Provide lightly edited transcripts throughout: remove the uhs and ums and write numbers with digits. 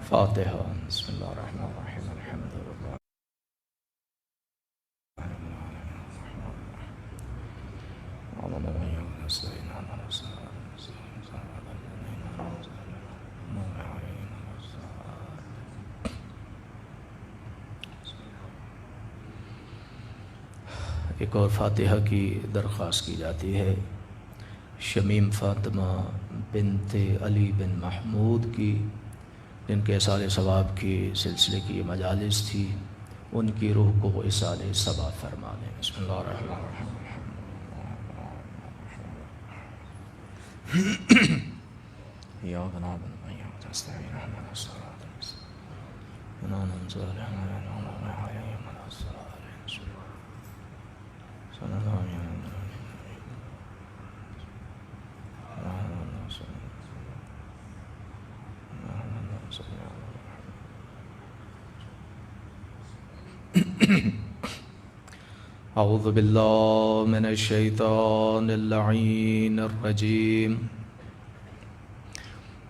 فاتحہ۔ بسم اللہ الرحمن الرحیم الحمد للہ ایک اور فاتحہ کی درخواست کی جاتی ہے شمیم فاطمہ بنت علی بن محمود کی، جن کے اصال ثواب کی سلسلے کی یہ مجالس تھی، ان کی روح کو اصال ثواب فرما دیں۔ بسم اللہ الرحمن الرحیم۔ ایاک نعبد و ایاک نستعین اهدنا الصراط المستقیم صراط الذین انعمت علیہم غیر المغضوب علیہم اعوذ باللہ من الشیطان اللعین الرجیم،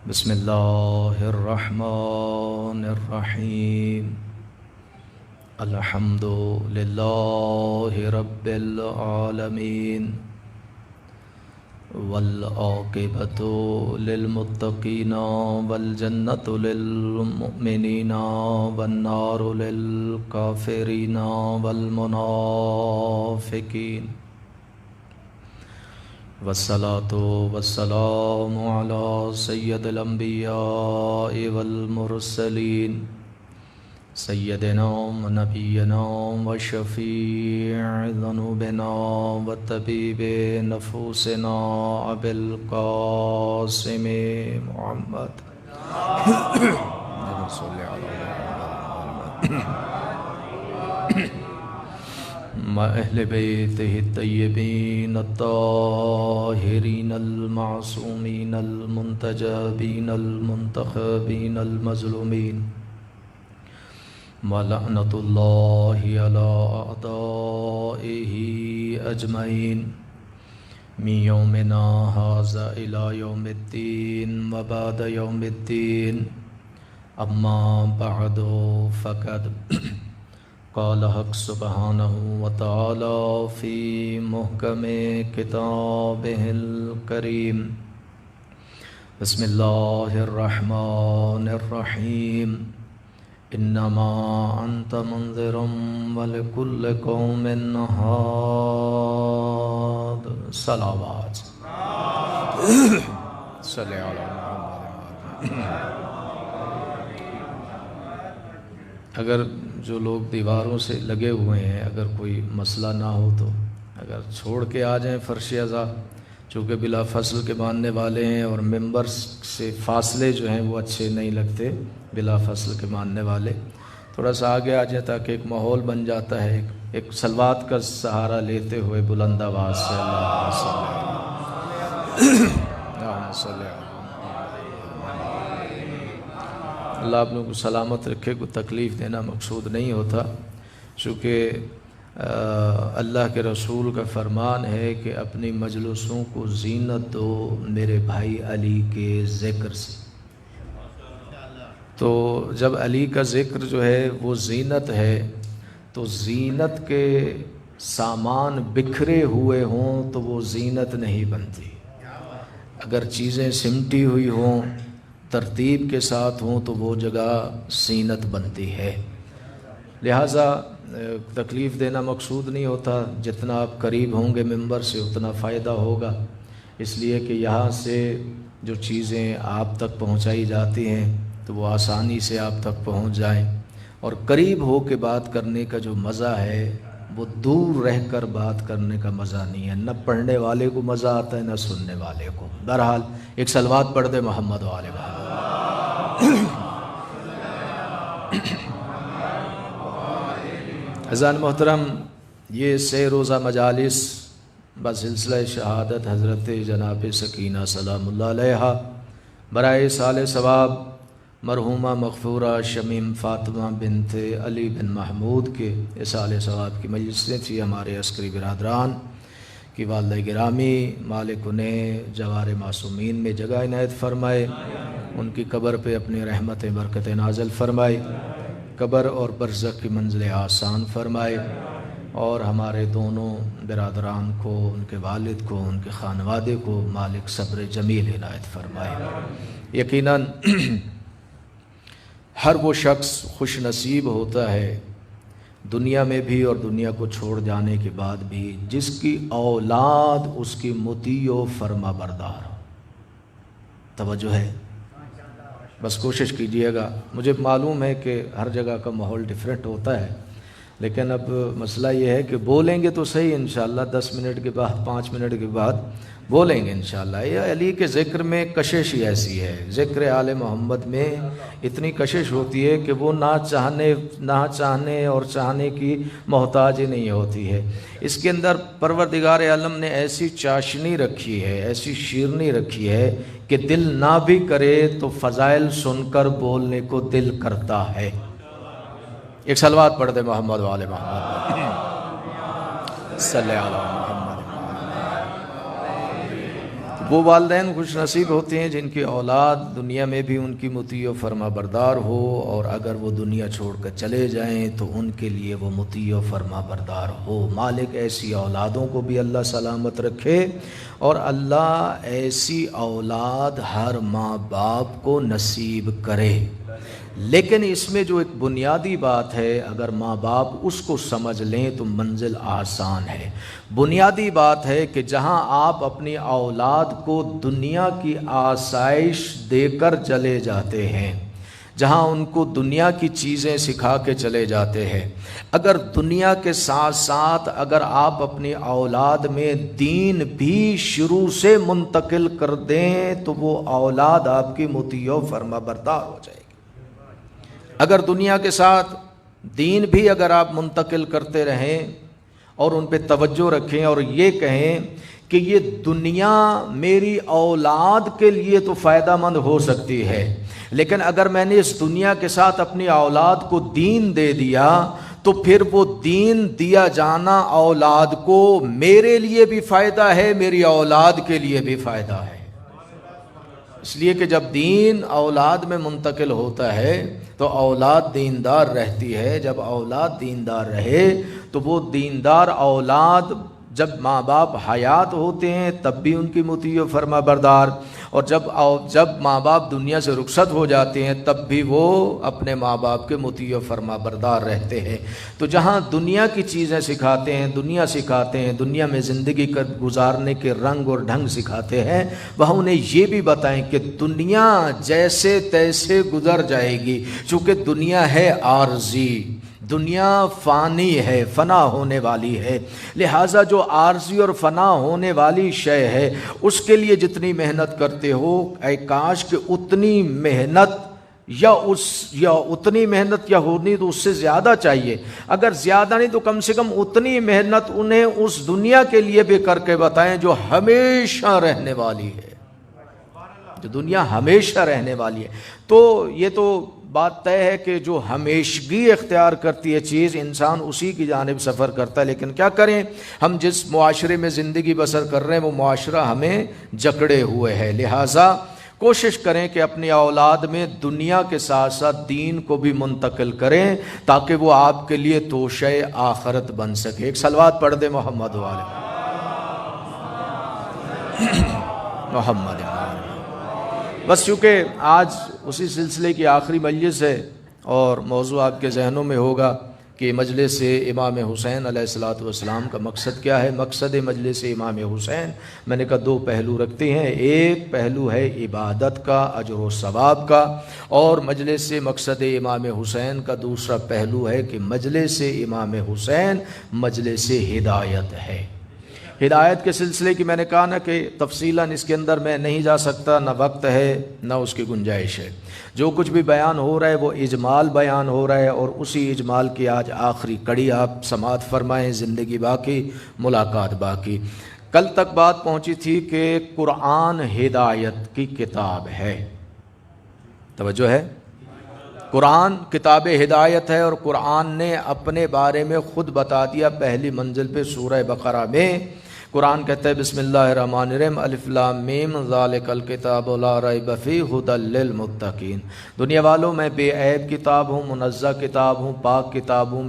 بسم اللہ الرحمن الرحیم، الحمد للہ رب العالمین والعاقبۃ للمتقین والجنۃ للمؤمنین والنار للکافرین والمنافقین، والصلاۃ والسلام علی سید الانبیاء والمرسلین سیدنا و نبینا و شفیع ذنوبنا و طبیب نفوسنا ابی القاسم محمد مع اہل بیتہ الطیبین الطاہرین المعصومین المنتجبین المنتخبین المظلومین، وَلَعْنَةُ اللَّهِ عَلَىٰ أَعْدَائِهِ أَجْمَعِينَ مِنْ يَوْمِنَا هَٰذَا إِلَىٰ يَوْمِ الدِّينِ وَبَعْدَ يَوْمِ الدِّينِ، أَمَّا بَعْدُ فَقَدْ قَالَ حق سبحانہ وتعالیٰ فِي مُحْكَمِ كِتَابِهِ الْكَرِيمِ، بسم اللہ الرحمن الرحیم، انما انت منذر ولکل قوم ہاد۔ صلوات صلی علی محمد۔ اگر جو لوگ دیواروں سے لگے ہوئے ہیں، اگر کوئی مسئلہ نہ ہو تو اگر چھوڑ کے آ جائیں فرش اعضاء، چونکہ بلا فصل کے ماننے والے ہیں اور ممبر سے فاصلے جو ہیں وہ اچھے نہیں لگتے، بلا فصل کے ماننے والے تھوڑا سا آگے آ جائیں تاکہ ایک ماحول بن جاتا ہے، ایک صلوات کا سہارا لیتے ہوئے بلند آواز سے اللہم صلی علی۔ اللہ آپ لوگوں کو سلامت رکھے، کوئی تکلیف دینا مقصود نہیں ہوتا، چونکہ اللہ کے رسول کا فرمان ہے کہ اپنی مجلسوں کو زینت دو میرے بھائی علی کے ذکر سے۔ تو جب علی کا ذکر جو ہے وہ زینت ہے، تو زینت کے سامان بکھرے ہوئے ہوں تو وہ زینت نہیں بنتی، اگر چیزیں سمٹی ہوئی ہوں ترتیب کے ساتھ ہوں تو وہ جگہ زینت بنتی ہے۔ لہٰذا تکلیف دینا مقصود نہیں ہوتا، جتنا آپ قریب ہوں گے ممبر سے اتنا فائدہ ہوگا، اس لیے کہ یہاں سے جو چیزیں آپ تک پہنچائی جاتی ہیں تو وہ آسانی سے آپ تک پہنچ جائیں، اور قریب ہو کے بات کرنے کا جو مزہ ہے وہ دور رہ کر بات کرنے کا مزہ نہیں ہے، نہ پڑھنے والے کو مزہ آتا ہے نہ سننے والے کو۔ بہرحال ایک صلوات پڑھ دے محمد و آل محمد۔ عزیزان محترم، یہ 6 روزہ مجالس بسلسلہ شہادت حضرت جناب سکینہ سلام اللہ علیہا برائے سال ثواب مرحومہ مغفورہ شمیم فاطمہ بنت علی بن محمود کے اصال ثواب کی مجلسیں تھی ہمارے عسکری برادران کی والدہ گرامی، مالک انہیں جوار معصومین میں جگہ عنایت فرمائے، ان کی قبر پہ اپنی رحمت برکت نازل فرمائے، قبر اور برزخ کی منزل آسان فرمائے، اور ہمارے دونوں برادران کو، ان کے والد کو، ان کے خانوادے کو مالک صبر جمیل عنایت فرمائے۔ یقیناً ہر وہ شخص خوش نصیب ہوتا ہے دنیا میں بھی اور دنیا کو چھوڑ جانے کے بعد بھی جس کی اولاد اس کی مطیع و فرما بردار ہو۔ توجہ ہے، بس کوشش کیجئے گا۔ مجھے معلوم ہے کہ ہر جگہ کا ماحول ڈیفرنٹ ہوتا ہے، لیکن اب مسئلہ یہ ہے کہ بولیں گے تو صحیح انشاءاللہ، 10 منٹ کے بعد 5 منٹ کے بعد بولیں گے انشاءاللہ۔ یہ علی کے ذکر میں کشش ہی ایسی ہے، ذکر آل محمد میں اتنی کشش ہوتی ہے کہ وہ نہ چاہنے اور چاہنے کی محتاج ہی نہیں ہوتی ہے۔ اس کے اندر پروردگار عالم نے ایسی چاشنی رکھی ہے، ایسی شیرنی رکھی ہے کہ دل نہ بھی کرے تو فضائل سن کر بولنے کو دل کرتا ہے۔ ایک صلوات پڑھ دے محمد وآل محمد صلی اللہ علیہ محمد۔ وہ والدین خوش نصیب ہوتے ہیں جن کی اولاد دنیا میں بھی ان کی مطیع و فرما بردار ہو، اور اگر وہ دنیا چھوڑ کر چلے جائیں تو ان کے لیے وہ مطیع و فرما بردار ہو۔ مالک ایسی اولادوں کو بھی اللہ سلامت رکھے، اور اللہ ایسی اولاد ہر ماں باپ کو نصیب کرے۔ لیکن اس میں جو ایک بنیادی بات ہے، اگر ماں باپ اس کو سمجھ لیں تو منزل آسان ہے۔ بنیادی بات ہے کہ جہاں آپ اپنی اولاد کو دنیا کی آسائش دے کر چلے جاتے ہیں، جہاں ان کو دنیا کی چیزیں سکھا کے چلے جاتے ہیں، اگر دنیا کے ساتھ ساتھ اگر آپ اپنی اولاد میں دین بھی شروع سے منتقل کر دیں تو وہ اولاد آپ کی مطیع و فرما بردار ہو جائے گی۔ اگر دنیا کے ساتھ دین بھی اگر آپ منتقل کرتے رہیں اور ان پہ توجہ رکھیں اور یہ کہیں کہ یہ دنیا میری اولاد کے لیے تو فائدہ مند ہو سکتی ہے، لیکن اگر میں نے اس دنیا کے ساتھ اپنی اولاد کو دین دے دیا تو پھر وہ دین دیا جانا اولاد کو میرے لیے بھی فائدہ ہے، میری اولاد کے لیے بھی فائدہ ہے۔ اس لیے کہ جب دین اولاد میں منتقل ہوتا ہے تو اولاد دیندار رہتی ہے۔ جب اولاد دیندار رہے تو وہ دیندار اولاد جب ماں باپ حیات ہوتے ہیں تب بھی ان کی مطیع و فرما بردار، اور جب ماں باپ دنیا سے رخصت ہو جاتے ہیں تب بھی وہ اپنے ماں باپ کے مطیع و فرما بردار رہتے ہیں۔ تو جہاں دنیا کی چیزیں سکھاتے ہیں، دنیا سکھاتے ہیں، دنیا میں زندگی گزارنے کے رنگ اور ڈھنگ سکھاتے ہیں، وہاں انہیں یہ بھی بتائیں کہ دنیا جیسے تیسے گزر جائے گی، چونکہ دنیا ہے عارضی، دنیا فانی ہے، فنا ہونے والی ہے، لہٰذا جو عارضی اور فنا ہونے والی شے ہے اس کے لیے جتنی محنت کرتے ہو، اے کاش کہ اتنی محنت یا اتنی محنت یا ہونی تو اس سے زیادہ چاہیے، اگر زیادہ نہیں تو کم سے کم اتنی محنت انہیں اس دنیا کے لیے بھی کر کے بتائیں جو ہمیشہ رہنے والی ہے، جو دنیا ہمیشہ رہنے والی ہے۔ تو یہ تو بات طے ہے کہ جو ہمیشگی اختیار کرتی ہے چیز، انسان اسی کی جانب سفر کرتا ہے، لیکن کیا کریں، ہم جس معاشرے میں زندگی بسر کر رہے ہیں وہ معاشرہ ہمیں جکڑے ہوئے ہے، لہٰذا کوشش کریں کہ اپنی اولاد میں دنیا کے ساتھ ساتھ دین کو بھی منتقل کریں تاکہ وہ آپ کے لیے توشہ آخرت بن سکے۔ ایک صلوات پڑھ دے محمد والے محمد۔ بس چونکہ آج اسی سلسلے کی آخری مجلس ہے اور موضوع آپ کے ذہنوں میں ہوگا کہ مجلس امام حسین علیہ الصلوۃ والسلام کا مقصد کیا ہے۔ مقصد مجلس امام حسین میں نے کہا دو پہلو رکھتے ہیں، ایک پہلو ہے عبادت کا، اجر و ثواب کا، اور مجلس مقصد امام حسین کا دوسرا پہلو ہے کہ مجلس امام حسین مجلس ہدایت ہے۔ ہدایت کے سلسلے کی میں نے کہا نا کہ تفصیلاً اس کے اندر میں نہیں جا سکتا، نہ وقت ہے نہ اس کی گنجائش ہے۔ جو کچھ بھی بیان ہو رہا ہے وہ اجمال بیان ہو رہا ہے، اور اسی اجمال کی آج آخری کڑی آپ سماعت فرمائیں، زندگی باقی ملاقات باقی۔ کل تک بات پہنچی تھی کہ قرآن ہدایت کی کتاب ہے، توجہ ہے، قرآن کتاب ہدایت ہے، اور قرآن نے اپنے بارے میں خود بتا دیا پہلی منزل پہ سورہ بقرہ میں قرآن کہتا ہے بسم اللہ الرحمن الرحیم الف لام میم ذالک الکتاب لا ریب فیہ ھدی للمتقین۔ دنیا والوں میں بے عیب کتاب ہوں، منزہ کتاب ہوں، پاک کتاب ہوں۔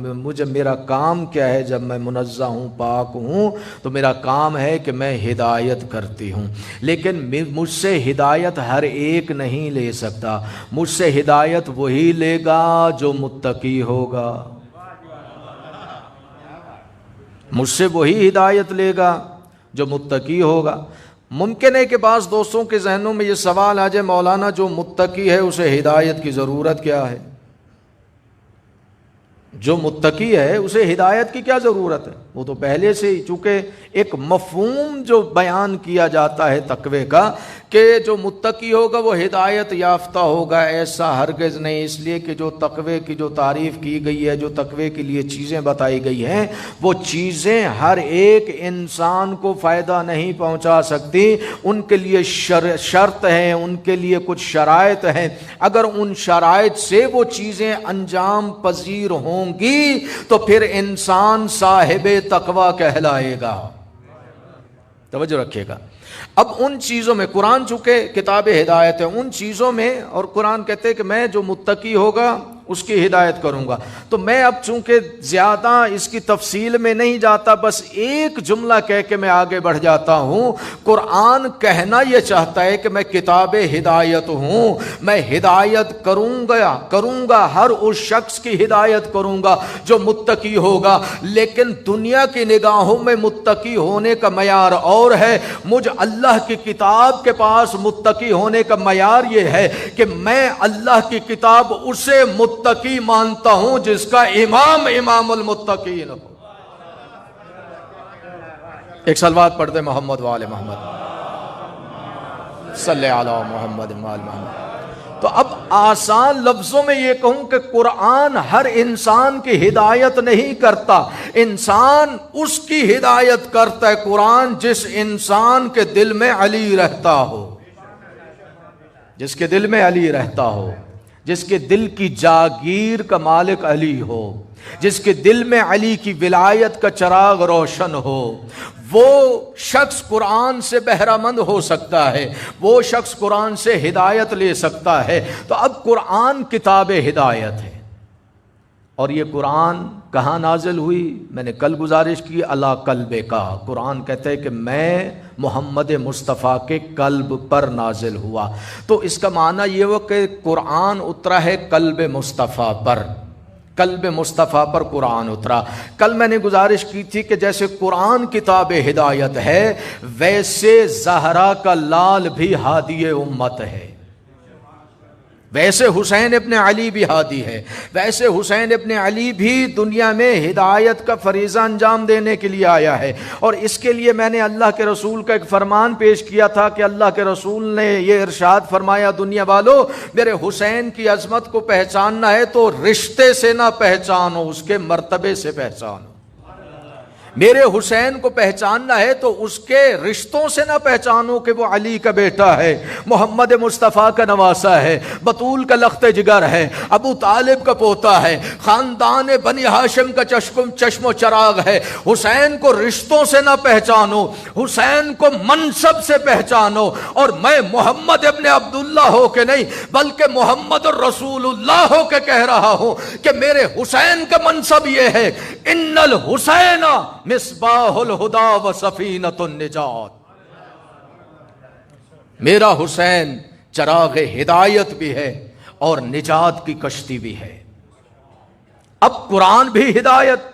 میرا کام کیا ہے؟ جب میں منزہ ہوں، پاک ہوں، تو میرا کام ہے کہ میں ہدایت کرتی ہوں، لیکن مجھ سے ہدایت ہر ایک نہیں لے سکتا۔ مجھ سے ہدایت وہی لے گا جو متقی ہوگا، مجھ سے وہی ہدایت لے گا جو متقی ہوگا۔ ممکن ہے کہ بعض دوستوں کے ذہنوں میں یہ سوال آ جائے مولانا جو متقی ہے اسے ہدایت کی ضرورت کیا ہے؟ جو متقی ہے اسے ہدایت کی کیا ضرورت ہے؟ وہ تو پہلے سے ہی، چونکہ ایک مفہوم جو بیان کیا جاتا ہے تقوی کا کہ جو متقی ہوگا وہ ہدایت یافتہ ہوگا، ایسا ہرگز نہیں، اس لیے کہ جو تقوی کی جو تعریف کی گئی ہے، جو تقوی کے لیے چیزیں بتائی گئی ہیں، وہ چیزیں ہر ایک انسان کو فائدہ نہیں پہنچا سکتی، ان کے لیے شرط ہیں، ان کے لیے کچھ شرائط ہیں۔ اگر ان شرائط سے وہ چیزیں انجام پذیر ہوں گی تو پھر انسان صاحب تقوی کہلائے گا۔ توجہ رکھیے گا۔ اب ان چیزوں میں قرآن چونکہ کتاب ہدایت ہے، ان چیزوں میں، اور قرآن کہتے ہیں کہ میں جو متقی ہوگا اس کی ہدایت کروں گا، تو میں اب چونکہ زیادہ اس کی تفصیل میں نہیں جاتا، بس ایک جملہ کہہ کے میں آگے بڑھ جاتا ہوں۔ قرآن کہنا یہ چاہتا ہے کہ میں کتاب ہدایت ہوں، میں ہدایت کروں گا ہر اس شخص کی ہدایت کروں گا جو متقی ہوگا، لیکن دنیا کی نگاہوں میں متقی ہونے کا معیار اور ہے، مجھ اللہ کی کتاب کے پاس متقی ہونے کا معیار یہ ہے کہ میں اللہ کی کتاب اسے متقی مانتا ہوں جس کا امام المتقین ہو۔ ایک صلوات پڑھ دے محمد وآل محمد، صلی علی محمد وآل محمد۔ تو اب آسان لفظوں میں یہ کہوں کہ قرآن ہر انسان کی ہدایت نہیں کرتا، انسان اس کی ہدایت کرتا ہے۔ قرآن جس انسان کے دل میں علی رہتا ہو، جس کے دل میں علی رہتا ہو، جس کے دل کی جاگیر کا مالک علی ہو، جس کے دل میں علی کی ولایت کا چراغ روشن ہو، وہ شخص قرآن سے بہرہ مند ہو سکتا ہے، وہ شخص قرآن سے ہدایت لے سکتا ہے۔ تو اب قرآن کتاب ہدایت ہے، اور یہ قرآن کہاں نازل ہوئی؟ میں نے کل گزارش کی علی قلب کا، قرآن کہتا ہے کہ میں محمد مصطفیٰ کے قلب پر نازل ہوا، تو اس کا معنی یہ ہوا کہ قرآن اترا ہے قلب مصطفیٰ پر، قلب مصطفیٰ پر قرآن اترا۔ کل میں نے گزارش کی تھی کہ جیسے قرآن کتاب ہدایت ہے، ویسے زہرا کا لال بھی ہادی امت ہے، ویسے حسین ابن علی بھی ہادی ہے، ویسے حسین ابن علی بھی دنیا میں ہدایت کا فریضہ انجام دینے کے لیے آیا ہے۔ اور اس کے لیے میں نے اللہ کے رسول کا ایک فرمان پیش کیا تھا کہ اللہ کے رسول نے یہ ارشاد فرمایا، دنیا والو میرے حسین کی عظمت کو پہچاننا ہے تو رشتے سے نہ پہچانو، اس کے مرتبے سے پہچانو۔ میرے حسین کو پہچاننا ہے تو اس کے رشتوں سے نہ پہچانو کہ وہ علی کا بیٹا ہے، محمد مصطفیٰ کا نواسا ہے، بطول کا لخت جگر ہے، ابو طالب کا پوتا ہے، خاندان بنی ہاشم کا چشم و چراغ ہے۔ حسین کو رشتوں سے نہ پہچانو، حسین کو منصب سے پہچانو، اور میں محمد ابن عبداللہ ہو کے نہیں بلکہ محمد الرسول اللہ ہو کے کہہ رہا ہوں کہ میرے حسین کا منصب یہ ہے، ان الحسین مصباح الہدا و سفینۃ النجات، میرا حسین چراغ ہدایت بھی ہے اور نجات کی کشتی بھی ہے۔ اب قرآن بھی ہدایت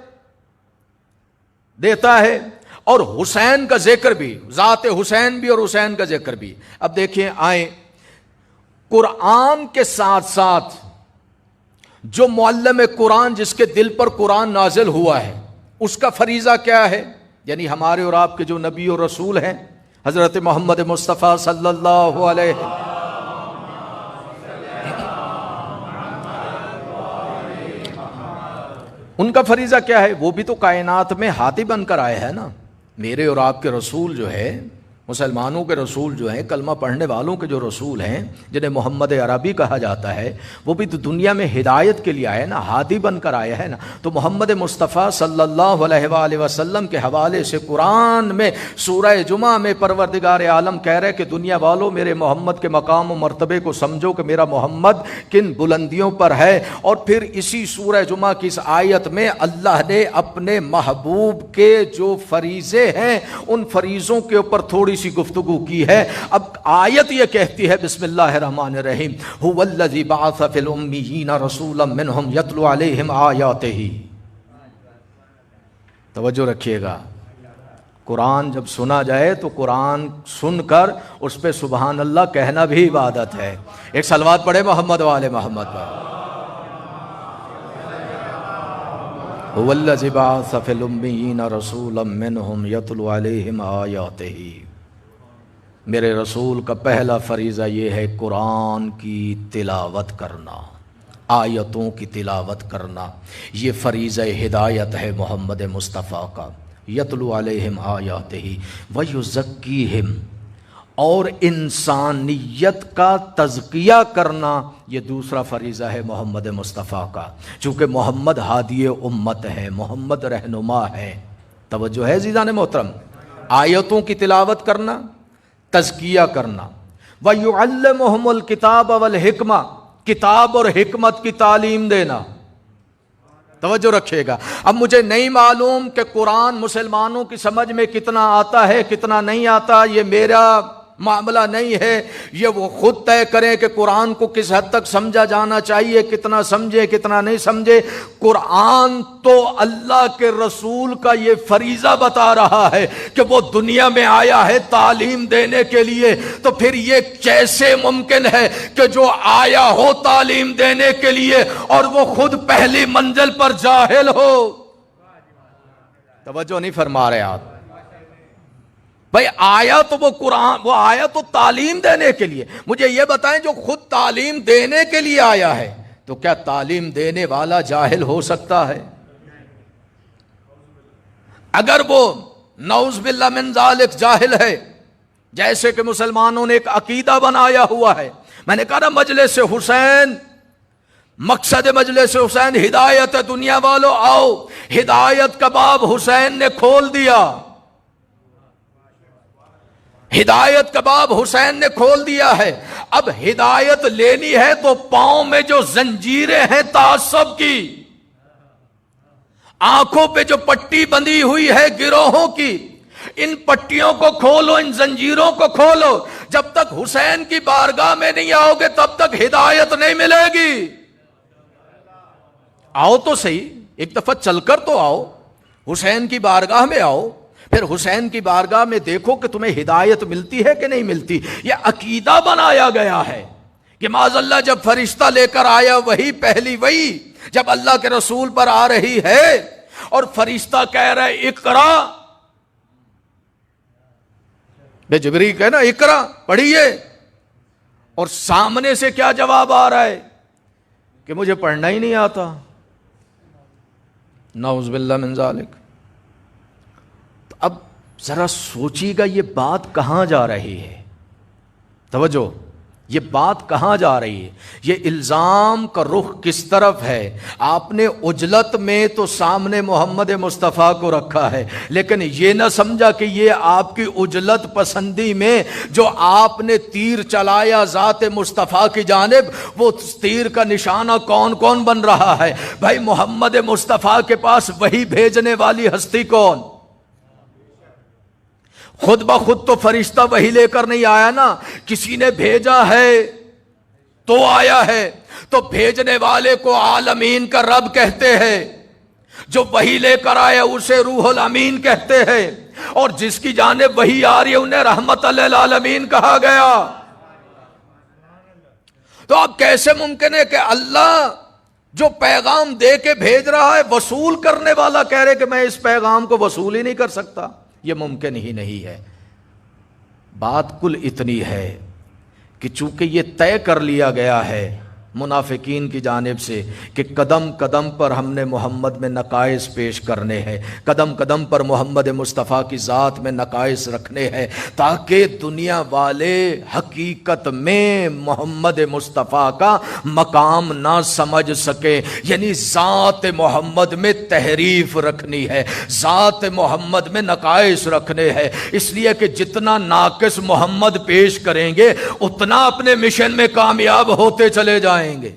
دیتا ہے اور حسین کا ذکر بھی، ذات حسین بھی اور حسین کا ذکر بھی۔ اب دیکھیں آئیں، قرآن کے ساتھ ساتھ جو معلم قرآن، جس کے دل پر قرآن نازل ہوا ہے، اس کا فریضہ کیا ہے؟ یعنی ہمارے اور آپ کے جو نبی اور رسول ہیں حضرت محمد مصطفیٰ صلی اللہ علیہ ان کا فریضہ کیا ہے؟ وہ بھی تو کائنات میں ہاتھی بن کر آئے ہیں نا۔ میرے اور آپ کے رسول جو ہے مسلمانوں کے رسول جو ہیں، کلمہ پڑھنے والوں کے جو رسول ہیں جنہیں محمد عربی کہا جاتا ہے، وہ بھی تو دنیا میں ہدایت کے لیے آئے نا، ہادی بن کر آیا ہے نا۔ تو محمد مصطفیٰ صلی اللہ علیہ وآلہ وسلم کے حوالے سے قرآن میں سورہ جمعہ میں پروردگار عالم کہہ رہے کہ دنیا والوں میرے محمد کے مقام و مرتبے کو سمجھو کہ میرا محمد کن بلندیوں پر ہے۔ اور پھر اسی سورہ جمعہ کی اس آیت میں اللہ نے اپنے محبوب کے جو فریضے ہیں ان فریضوں کے اوپر تھوڑی سی گفتگو کی ہے۔ اب آیت یہ کہتی ہے بسم اللہ الرحمن الرحیم، هو الذی بعث فی الامیین رسولا منہم یتلو علیہم آیاتہ۔ توجہ رکھیے گا، قرآن جب سنا جائے تو قرآن سن کر اس پہ سبحان اللہ کہنا بھی عبادت ہے۔ ایک صلوات پڑھے محمد والے محمد پر۔ هو الذی بعث فی الامیین رسولا منہم یتلو علیہم آیاتہ۔ میرے رسول کا پہلا فریضہ یہ ہے قرآن کی تلاوت کرنا، آیتوں کی تلاوت کرنا، یہ فریضہ ہدایت ہے محمد مصطفیٰ کا۔ یتلو علیہم آیاتہ ویزکیہم، اور انسانیت کا تزکیہ کرنا یہ دوسرا فریضہ ہے محمد مصطفیٰ کا، چونکہ محمد ہادی امت ہے، محمد رہنما ہے۔ توجہ ہے عزیزان محترم، آیتوں کی تلاوت کرنا، تزکیہ کرنا، وَيُعَلِّمُهُمُ الْكِتَابَ وَالْحِکْمَةَ، کتاب اور حکمت کی تعلیم دینا۔ توجہ رکھیے گا، اب مجھے نہیں معلوم کہ قرآن مسلمانوں کی سمجھ میں کتنا آتا ہے کتنا نہیں آتا، یہ میرا معاملہ نہیں ہے، یہ وہ خود طے کریں کہ قرآن کو کس حد تک سمجھا جانا چاہیے، کتنا سمجھے کتنا نہیں سمجھے۔ قرآن تو اللہ کے رسول کا یہ فریضہ بتا رہا ہے کہ وہ دنیا میں آیا ہے تعلیم دینے کے لیے، تو پھر یہ کیسے ممکن ہے کہ جو آیا ہو تعلیم دینے کے لیے اور وہ خود پہلی منزل پر جاہل ہو؟ توجہ نہیں فرما رہے آپ بھائی، آیا تو وہ قرآن، وہ آیا تو تعلیم دینے کے لیے۔ مجھے یہ بتائیں جو خود تعلیم دینے کے لیے آیا ہے تو کیا تعلیم دینے والا جاہل ہو سکتا ہے؟ اگر وہ نعوذ باللہ من ذالک جاہل ہے، جیسے کہ مسلمانوں نے ایک عقیدہ بنایا ہوا ہے، میں نے کہا نا مجلس حسین، مقصد مجلس حسین ہدایت ہے، دنیا والو آؤ، ہدایت کا باب حسین نے کھول دیا، ہدایت کا باب حسین نے کھول دیا ہے۔ اب ہدایت لینی ہے تو پاؤں میں جو زنجیریں ہیں تعصب کی، آنکھوں پہ جو پٹی بندھی ہوئی ہے گروہوں کی، ان پٹیوں کو کھولو، ان زنجیروں کو کھولو۔ جب تک حسین کی بارگاہ میں نہیں آؤ گے تب تک ہدایت نہیں ملے گی۔ آؤ تو صحیح، ایک دفعہ چل کر تو آؤ، حسین کی بارگاہ میں آؤ، پھر حسین کی بارگاہ میں دیکھو کہ تمہیں ہدایت ملتی ہے کہ نہیں ملتی۔ یہ عقیدہ بنایا گیا ہے کہ معاذ اللہ جب فرشتہ لے کر آیا وہی پہلی وہی جب اللہ کے رسول پر آ رہی ہے اور فرشتہ کہہ رہا ہے اقرا، بے جبری کہنا اقرا پڑھیے، اور سامنے سے کیا جواب آ رہا ہے کہ مجھے پڑھنا ہی نہیں آتا، نعوذ باللہ من ذالک۔ اب ذرا سوچیے گا یہ بات کہاں جا رہی ہے، توجہ، یہ بات کہاں جا رہی ہے، یہ الزام کا رخ کس طرف ہے؟ آپ نے عجلت میں تو سامنے محمد مصطفیٰ کو رکھا ہے، لیکن یہ نہ سمجھا کہ یہ آپ کی عجلت پسندی میں جو آپ نے تیر چلایا ذات مصطفیٰ کی جانب، وہ تیر کا نشانہ کون کون بن رہا ہے؟ بھائی محمد مصطفیٰ کے پاس وہی بھیجنے والی ہستی کون؟ خود بخود تو فرشتہ وہی لے کر نہیں آیا نا، کسی نے بھیجا ہے تو آیا ہے۔ تو بھیجنے والے کو عالمین کا رب کہتے ہیں، جو وہی لے کر آیا اسے روح الامین کہتے ہیں، اور جس کی جانب وہی آ رہی ہے انہیں رحمت للعالمین کہا گیا۔ تو اب کیسے ممکن ہے کہ اللہ جو پیغام دے کے بھیج رہا ہے، وصول کرنے والا کہہ رہے کہ میں اس پیغام کو وصول ہی نہیں کر سکتا؟ یہ ممکن ہی نہیں ہے۔ بات کل اتنی ہے کہ چونکہ یہ طے کر لیا گیا ہے منافقین کی جانب سے کہ قدم قدم پر ہم نے محمد میں نقائص پیش کرنے ہیں، قدم قدم پر محمد مصطفیٰ کی ذات میں نقائص رکھنے ہیں، تاکہ دنیا والے حقیقت میں محمد مصطفیٰ کا مقام نہ سمجھ سکیں۔ یعنی ذات محمد میں تحریف رکھنی ہے، ذات محمد میں نقائص رکھنے ہیں، اس لیے کہ جتنا ناقص محمد پیش کریں گے اتنا اپنے مشن میں کامیاب ہوتے چلے جائیں گے۔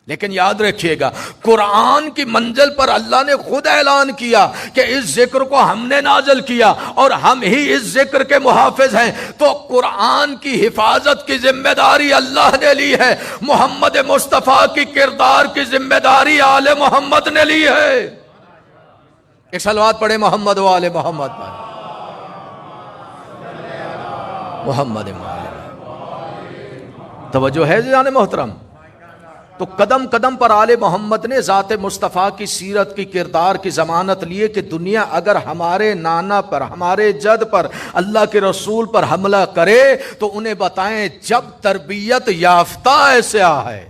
لیکن یاد رکھیے گا، قرآن کی منزل پر اللہ نے خود اعلان کیا کہ اس ذکر کو ہم نے نازل کیا اور ہم ہی اس ذکر کے محافظ ہیں، تو قرآن کی حفاظت کی ذمہ داری اللہ نے لی ہے، محمد مصطفیٰ کی کردار کی ذمہ داری آل محمد نے لی ہے۔ ایک صلوات پڑھے محمد و آل محمد پر، محمد و آل محمد۔ توجہ ہے جان محترم؟ تو قدم قدم پر آل محمد نے ذات مصطفیٰ کی سیرت کی کردار کی ضمانت لیے کہ دنیا اگر ہمارے نانا پر، ہمارے جد پر، اللہ کے رسول پر حملہ کرے تو انہیں بتائیں جب تربیت یافتہ ایسا ہے،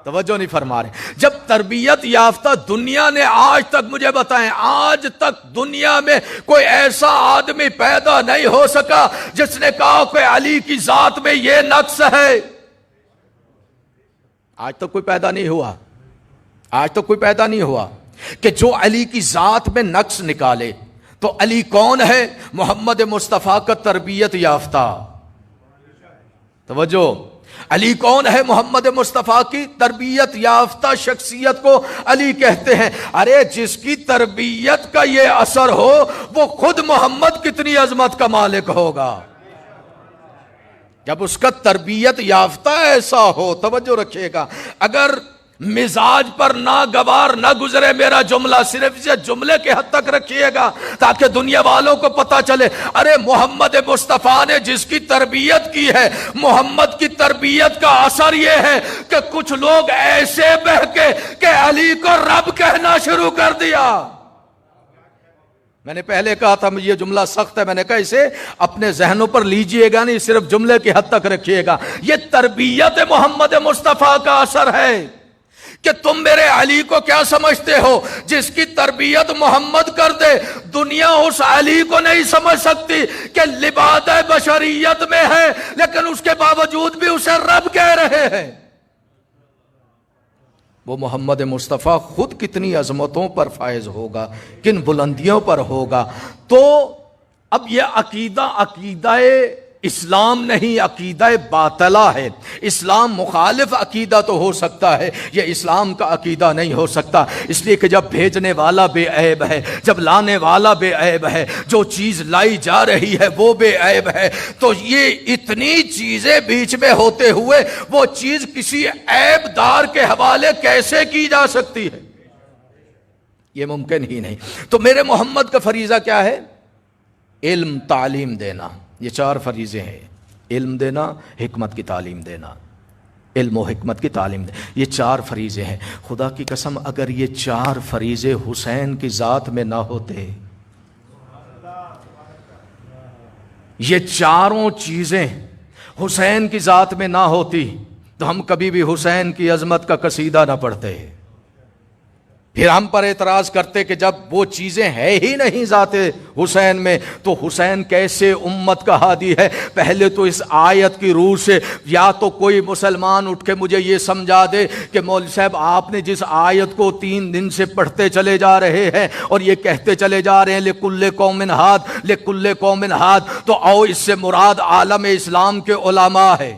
توجہ نہیں فرما رہے، جب تربیت یافتہ دنیا نے آج تک، مجھے بتائیں آج تک دنیا میں کوئی ایسا آدمی پیدا نہیں ہو سکا جس نے کہا کہ علی کی ذات میں یہ نقص ہے، آج تک کوئی پیدا نہیں ہوا، آج تک کوئی پیدا نہیں ہوا کہ جو علی کی ذات میں نقص نکالے۔ تو علی کون ہے؟ محمد مصطفیٰ کا تربیت یافتہ، توجہ، علی کون ہے؟ محمد مصطفیٰ کی تربیت یافتہ شخصیت کو علی کہتے ہیں۔ ارے جس کی تربیت کا یہ اثر ہو وہ خود محمد کتنی عظمت کا مالک ہوگا جب اس کا تربیت یافتہ ایسا ہو۔ توجہ رکھیے گا، اگر مزاج پر ناگوار نہ گزرے میرا جملہ، صرف اسے جملے کے حد تک رکھیے گا تاکہ دنیا والوں کو پتا چلے، ارے محمد مصطفیٰ نے جس کی تربیت کی ہے، محمد کی تربیت کا اثر یہ ہے کہ کچھ لوگ ایسے بہکے کہ علی کو رب کہنا شروع کر دیا۔ میں نے پہلے کہا تھا یہ جملہ سخت ہے، میں نے کہا اسے اپنے ذہنوں پر لیجئے گا نہیں، صرف جملے کی حد تک رکھیے گا۔ یہ تربیت محمد مصطفیٰ کا اثر ہے کہ تم میرے علی کو کیا سمجھتے ہو، جس کی تربیت محمد کر دے دنیا اس علی کو نہیں سمجھ سکتی کہ لباد بشریت میں ہے، لیکن اس کے باوجود بھی اسے رب کہہ رہے ہیں۔ وہ محمد مصطفیٰ خود کتنی عظمتوں پر فائز ہوگا، کن بلندیوں پر ہوگا۔ تو اب یہ عقیدہ اسلام نہیں، عقیدہ باطلہ ہے۔ اسلام مخالف عقیدہ تو ہو سکتا ہے، یہ اسلام کا عقیدہ نہیں ہو سکتا، اس لیے کہ جب بھیجنے والا بے عیب ہے، جب لانے والا بے عیب ہے، جو چیز لائی جا رہی ہے وہ بے عیب ہے، تو یہ اتنی چیزیں بیچ میں ہوتے ہوئے وہ چیز کسی عیب دار کے حوالے کیسے کی جا سکتی ہے؟ یہ ممکن ہی نہیں۔ تو میرے محمد کا فریضہ کیا ہے؟ علم، تعلیم دینا، یہ 4 فریضے ہیں، علم دینا، حکمت کی تعلیم دینا، علم و حکمت کی تعلیم دینا، یہ 4 فریضے ہیں۔ خدا کی قسم اگر یہ 4 فریضے حسین کی ذات میں نہ ہوتے، یہ چاروں چیزیں حسین کی ذات میں نہ ہوتی تو ہم کبھی بھی حسین کی عظمت کا قصیدہ نہ پڑھتے، پھر ہم پر اعتراض کرتے کہ جب وہ چیزیں ہے ہی نہیں ذات حسین میں تو حسین کیسے امت کا ہادی ہے۔ پہلے تو اس آیت کی روح سے یا تو کوئی مسلمان اٹھ کے مجھے یہ سمجھا دے کہ مولوی صاحب آپ نے جس آیت کو 3 دن سے پڑھتے چلے جا رہے ہیں اور یہ کہتے چلے جا رہے ہیں لکل قوم ہاد، لکل قوم ہاد، تو او اس سے مراد عالم اسلام کے علماء ہے،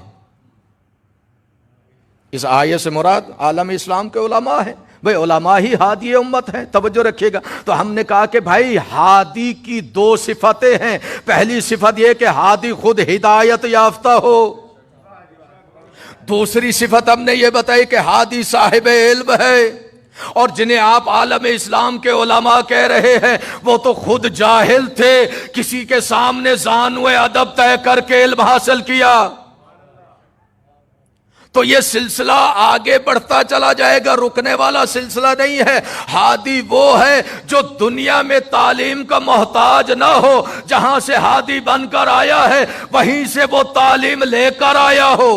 اس آیت سے مراد عالم اسلام کے علماء ہیں، بھئی علماء ہی ہادی امت ہیں۔ توجہ رکھیے گا، تو ہم نے کہا کہ بھائی ہادی کی 2 صفتیں ہیں، پہلی صفت یہ کہ ہادی خود ہدایت یافتہ ہو، دوسری صفت ہم نے یہ بتائی کہ ہادی صاحب علم ہے، اور جنہیں آپ عالم اسلام کے علماء کہہ رہے ہیں وہ تو خود جاہل تھے، کسی کے سامنے زانوِ ادب طے کر کے علم حاصل کیا۔ تو یہ سلسلہ آگے بڑھتا چلا جائے گا، رکنے والا سلسلہ نہیں ہے۔ ہادی وہ ہے جو دنیا میں تعلیم کا محتاج نہ ہو، جہاں سے ہادی بن کر آیا ہے وہیں سے وہ تعلیم لے کر آیا ہو۔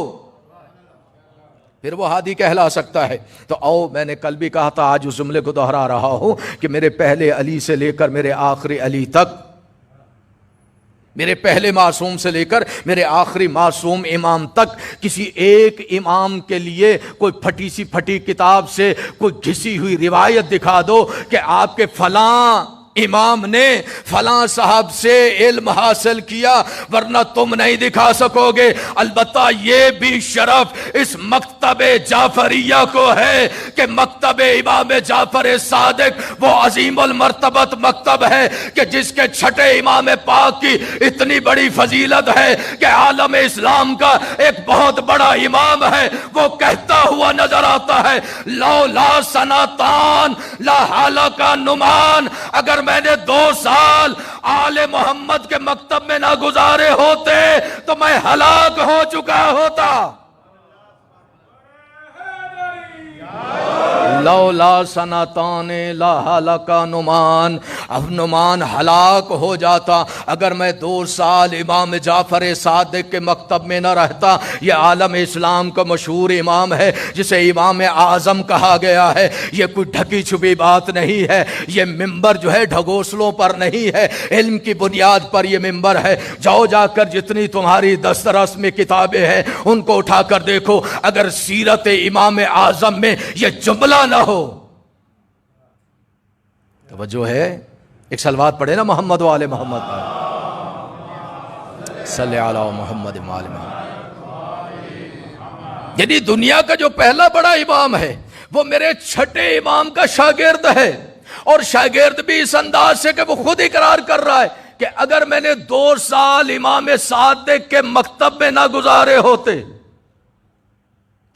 پھر وہ ہادی کہلا سکتا ہے۔ تو آؤ، میں نے کل بھی کہا تھا، آج اس جملے کو دہرا رہا ہوں کہ میرے پہلے علی سے لے کر میرے آخری علی تک، میرے پہلے معصوم سے لے کر میرے آخری معصوم امام تک، کسی ایک امام کے لیے کوئی پھٹی سی پھٹی کتاب سے کوئی گھسی ہوئی روایت دکھا دو کہ آپ کے فلاں امام نے فلاں صاحب سے علم حاصل کیا، ورنہ تم نہیں دکھا سکو گے۔ البتہ یہ بھی شرف اس مکتب جعفریہ کو ہے کہ مکتب امام جعفر صادق وہ عظیم المرتبت مکتب ہے کہ جس کے چھٹے امام پاک کی اتنی بڑی فضیلت ہے کہ عالم اسلام کا ایک بہت بڑا امام ہے، وہ کہتا ہوا نظر آتا ہے، لولا سنتان لا حلق نمان، اگر میں نے 2 سال آل محمد کے مکتب میں نہ گزارے ہوتے تو میں ہلاک ہو چکا ہوتا۔ لولا سنتان لا ہلک نعمان، اب نعمان ہلاک ہو جاتا اگر میں 2 سال امام جعفر صادق کے مکتب میں نہ رہتا۔ یہ عالم اسلام کا مشہور امام ہے جسے امام اعظم کہا گیا ہے۔ یہ کوئی ڈھکی چھپی بات نہیں ہے، یہ ممبر جو ہے ڈھگوسلوں پر نہیں ہے، علم کی بنیاد پر یہ ممبر ہے۔ جاؤ جا کر جتنی تمہاری دسترس میں کتابیں ہیں ان کو اٹھا کر دیکھو، اگر سیرت امام اعظم میں یہ جملہ نہ ہو۔ توجہ ہے، ایک صلوات پڑھے نا محمد و آل محمد، صلی علی محمد و آل محمد۔ یعنی دنیا کا جو پہلا بڑا امام ہے وہ میرے چھٹے امام کا شاگرد ہے، اور شاگرد بھی اس انداز سے کہ وہ خود اقرار کر رہا ہے کہ اگر میں نے 2 سال امام صادق کے مکتب میں نہ گزارے ہوتے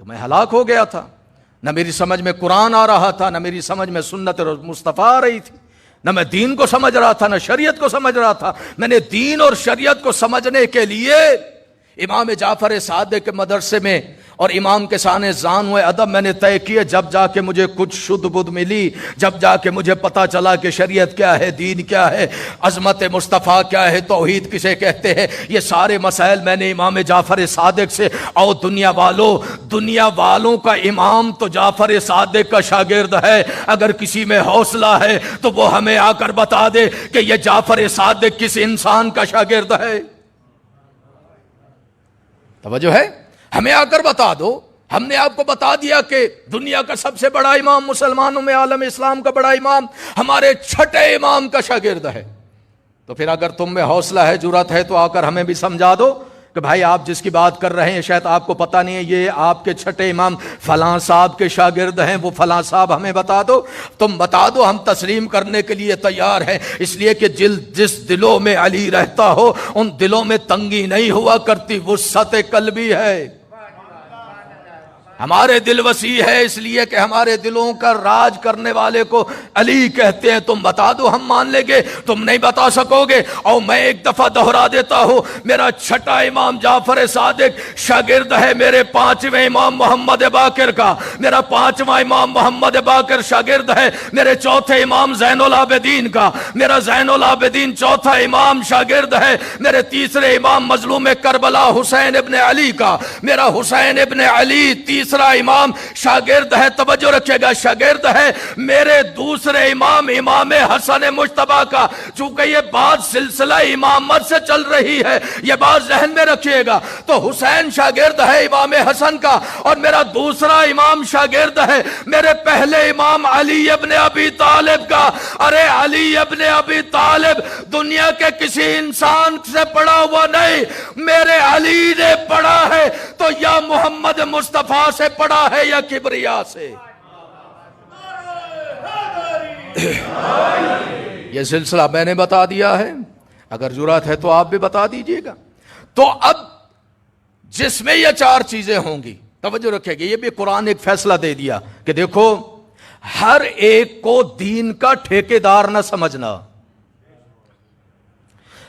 تو میں ہلاک ہو گیا تھا۔ نہ میری سمجھ میں قرآن آ رہا تھا، نہ میری سمجھ میں سنت مصطفیٰ آ رہی تھی، نہ میں دین کو سمجھ رہا تھا، نہ شریعت کو سمجھ رہا تھا۔ میں نے دین اور شریعت کو سمجھنے کے لیے امام جعفر صادق کے مدرسے میں اور امام کے سامنے زان ہوئے ادب میں نے طے کیے، جب جا کے مجھے کچھ شدھ بدھ ملی، جب جا کے مجھے پتا چلا کہ شریعت کیا ہے، دین کیا ہے، عظمت مصطفیٰ کیا ہے، توحید کسے کہتے ہیں، یہ سارے مسائل میں نے امام جعفر صادق سے۔ اور دنیا والوں کا امام تو جعفر صادق کا شاگرد ہے، اگر کسی میں حوصلہ ہے تو وہ ہمیں آ کر بتا دے کہ یہ جعفر صادق کس انسان کا شاگرد ہے۔ توجہ ہے، ہمیں آ کر بتا دو۔ ہم نے آپ کو بتا دیا کہ دنیا کا سب سے بڑا امام، مسلمانوں میں عالم اسلام کا بڑا امام ہمارے چھٹے امام کا شاگرد ہے، تو پھر اگر تم میں حوصلہ ہے، جرات ہے، تو آ کر ہمیں بھی سمجھا دو کہ بھائی آپ جس کی بات کر رہے ہیں شاید آپ کو پتہ نہیں ہے، یہ آپ کے چھٹے امام فلاں صاحب کے شاگرد ہیں، وہ فلاں صاحب ہمیں بتا دو۔ تم بتا دو، ہم تسلیم کرنے کے لیے تیار ہیں، اس لیے کہ جس دلوں میں علی رہتا ہو ان دلوں میں تنگی نہیں ہوا کرتی، وسعت قلبی ہے۔ ہمارے دل وسیع ہے، اس لیے کہ ہمارے دلوں کا راج کرنے والے کو علی کہتے ہیں۔ تم بتا دو، ہم مان لیں گے، تم نہیں بتا سکو گے۔ اور میں ایک دفعہ دہرا دیتا ہوں، میرا چھٹا امام جعفر صادق شاگرد ہے میرے 5ویں امام محمد باقر کا، میرا 5واں امام محمد باقر شاگرد ہے میرے 4تھے امام زین العابدین کا، میرا زین العابدین 4تھا امام شاگرد ہے میرے 3رے امام مظلوم کربلا حسین ابن علی کا، میرا حسین ابن علی 3 امام شاگرد ہے۔ توجہ رکھیے گا، شاگرد ہے میرے 2 امام امام حسن مجتبی کا۔ چونکہ یہ بات سلسلہ امامت سے چل رہی ہے، یہ بات ذہن میں رکھیے گا، تو حسین شاگرد ہے امام حسن کا، اور میرا 2 امام شاگرد ہے میرے پہلے امام علی ابن ابی طالب کا۔ ارے علی ابن ابی طالب دنیا کے کسی انسان سے پڑھا ہوا نہیں، میرے علی نے پڑھا ہے، تو یا محمد مصطفیٰ سے پڑھا ہے یا کبریا سے۔ یہ سلسلہ میں نے بتا دیا ہے، اگر ضرورت ہے تو آپ بھی بتا دیجئے گا۔ تو اب جس میں یہ 4 چیزیں ہوں گی، توجہ رکھیں گے، یہ بھی قرآن ایک فیصلہ دے دیا کہ دیکھو ہر ایک کو دین کا ٹھیکیدار نہ سمجھنا،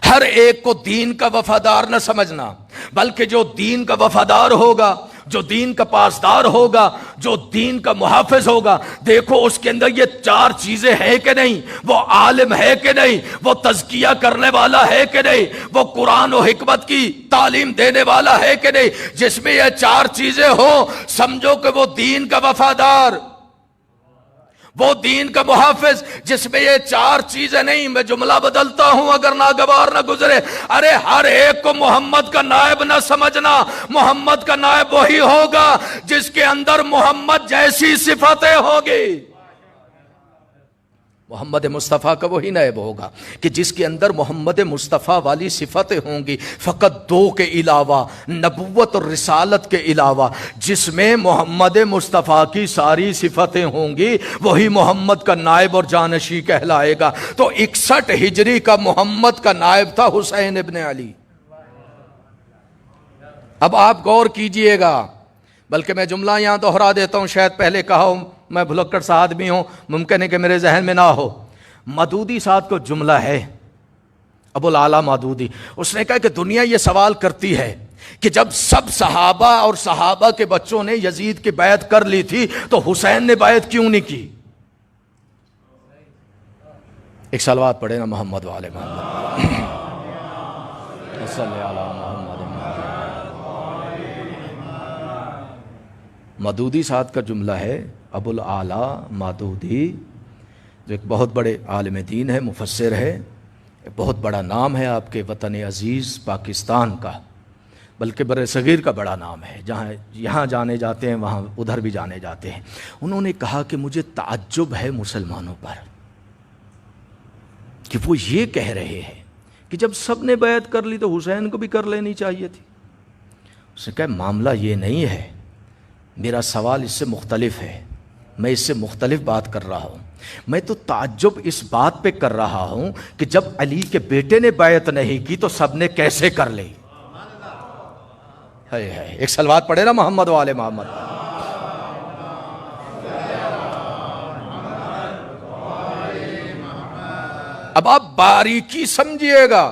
ہر ایک کو دین کا وفادار نہ سمجھنا، بلکہ جو دین کا وفادار ہوگا جو دین کا پاسدار ہوگا، جو دین کا محافظ ہوگا، دیکھو اس کے اندر یہ 4 چیزیں ہیں کہ نہیں؟ وہ عالم ہے کہ نہیں؟ وہ تزکیہ کرنے والا ہے کہ نہیں؟ وہ قرآن و حکمت کی تعلیم دینے والا ہے کہ نہیں؟ جس میں یہ 4 چیزیں ہوں، سمجھو کہ وہ دین کا وفادار، وہ دین کا محافظ۔ جس میں یہ 4 چیزیں نہیں، میں جملہ بدلتا ہوں اگر ناگوار نہ گزرے، ارے ہر ایک کو محمد کا نائب نہ سمجھنا۔ محمد کا نائب وہی ہوگا جس کے اندر محمد جیسی صفتیں ہوگی۔ محمد مصطفیٰ کا وہی نائب ہوگا کہ جس کے اندر محمد مصطفیٰ والی صفتیں ہوں گی، فقط 2 کے علاوہ، نبوت اور رسالت کے علاوہ۔ جس میں محمد مصطفیٰ کی ساری صفتیں ہوں گی وہی محمد کا نائب اور جانشی کہلائے گا۔ تو 61 ہجری کا محمد کا نائب تھا حسین ابن علی۔ اب آپ غور کیجئے گا، بلکہ میں جملہ یہاں دہرا دیتا ہوں، شاید پہلے کہا ہوں، میں بھلکڑ سا آدمی ہوں، ممکن ہے کہ میرے ذہن میں نہ ہو۔ مودودی صاحب کو جملہ ہے، ابو العالیٰ مودودی، اس نے کہا کہ دنیا یہ سوال کرتی ہے کہ جب سب صحابہ اور صحابہ کے بچوں نے یزید کی بیعت کر لی تھی تو حسین نے بیعت کیوں نہیں کی؟ ایک صلوات پڑھے نا محمد والے محمد صلی اللہ علیہ محمد۔ مودودی صاحب کا جملہ ہے، ابو العالیٰ مودودی جو ایک بہت بڑے عالم دین ہے، مفسر ہے، بہت بڑا نام ہے آپ کے وطن عزیز پاکستان کا، بلکہ بر صغیر کا بڑا نام ہے، جہاں یہاں جانے جاتے ہیں وہاں ادھر بھی جانے جاتے ہیں۔ انہوں نے کہا کہ مجھے تعجب ہے مسلمانوں پر کہ وہ یہ کہہ رہے ہیں کہ جب سب نے بیعت کر لی تو حسین کو بھی کر لینی چاہیے تھی۔ اس نے کہا معاملہ یہ نہیں ہے، میرا سوال اس سے مختلف ہے، میں اس سے مختلف بات کر رہا ہوں۔ میں تو تعجب اس بات پہ کر رہا ہوں کہ جب علی کے بیٹے نے بیعت نہیں کی تو سب نے کیسے کر لی؟ ایک صلوات پڑھے نا محمد والے محمد۔ اب آپ باریکی سمجھیے گا،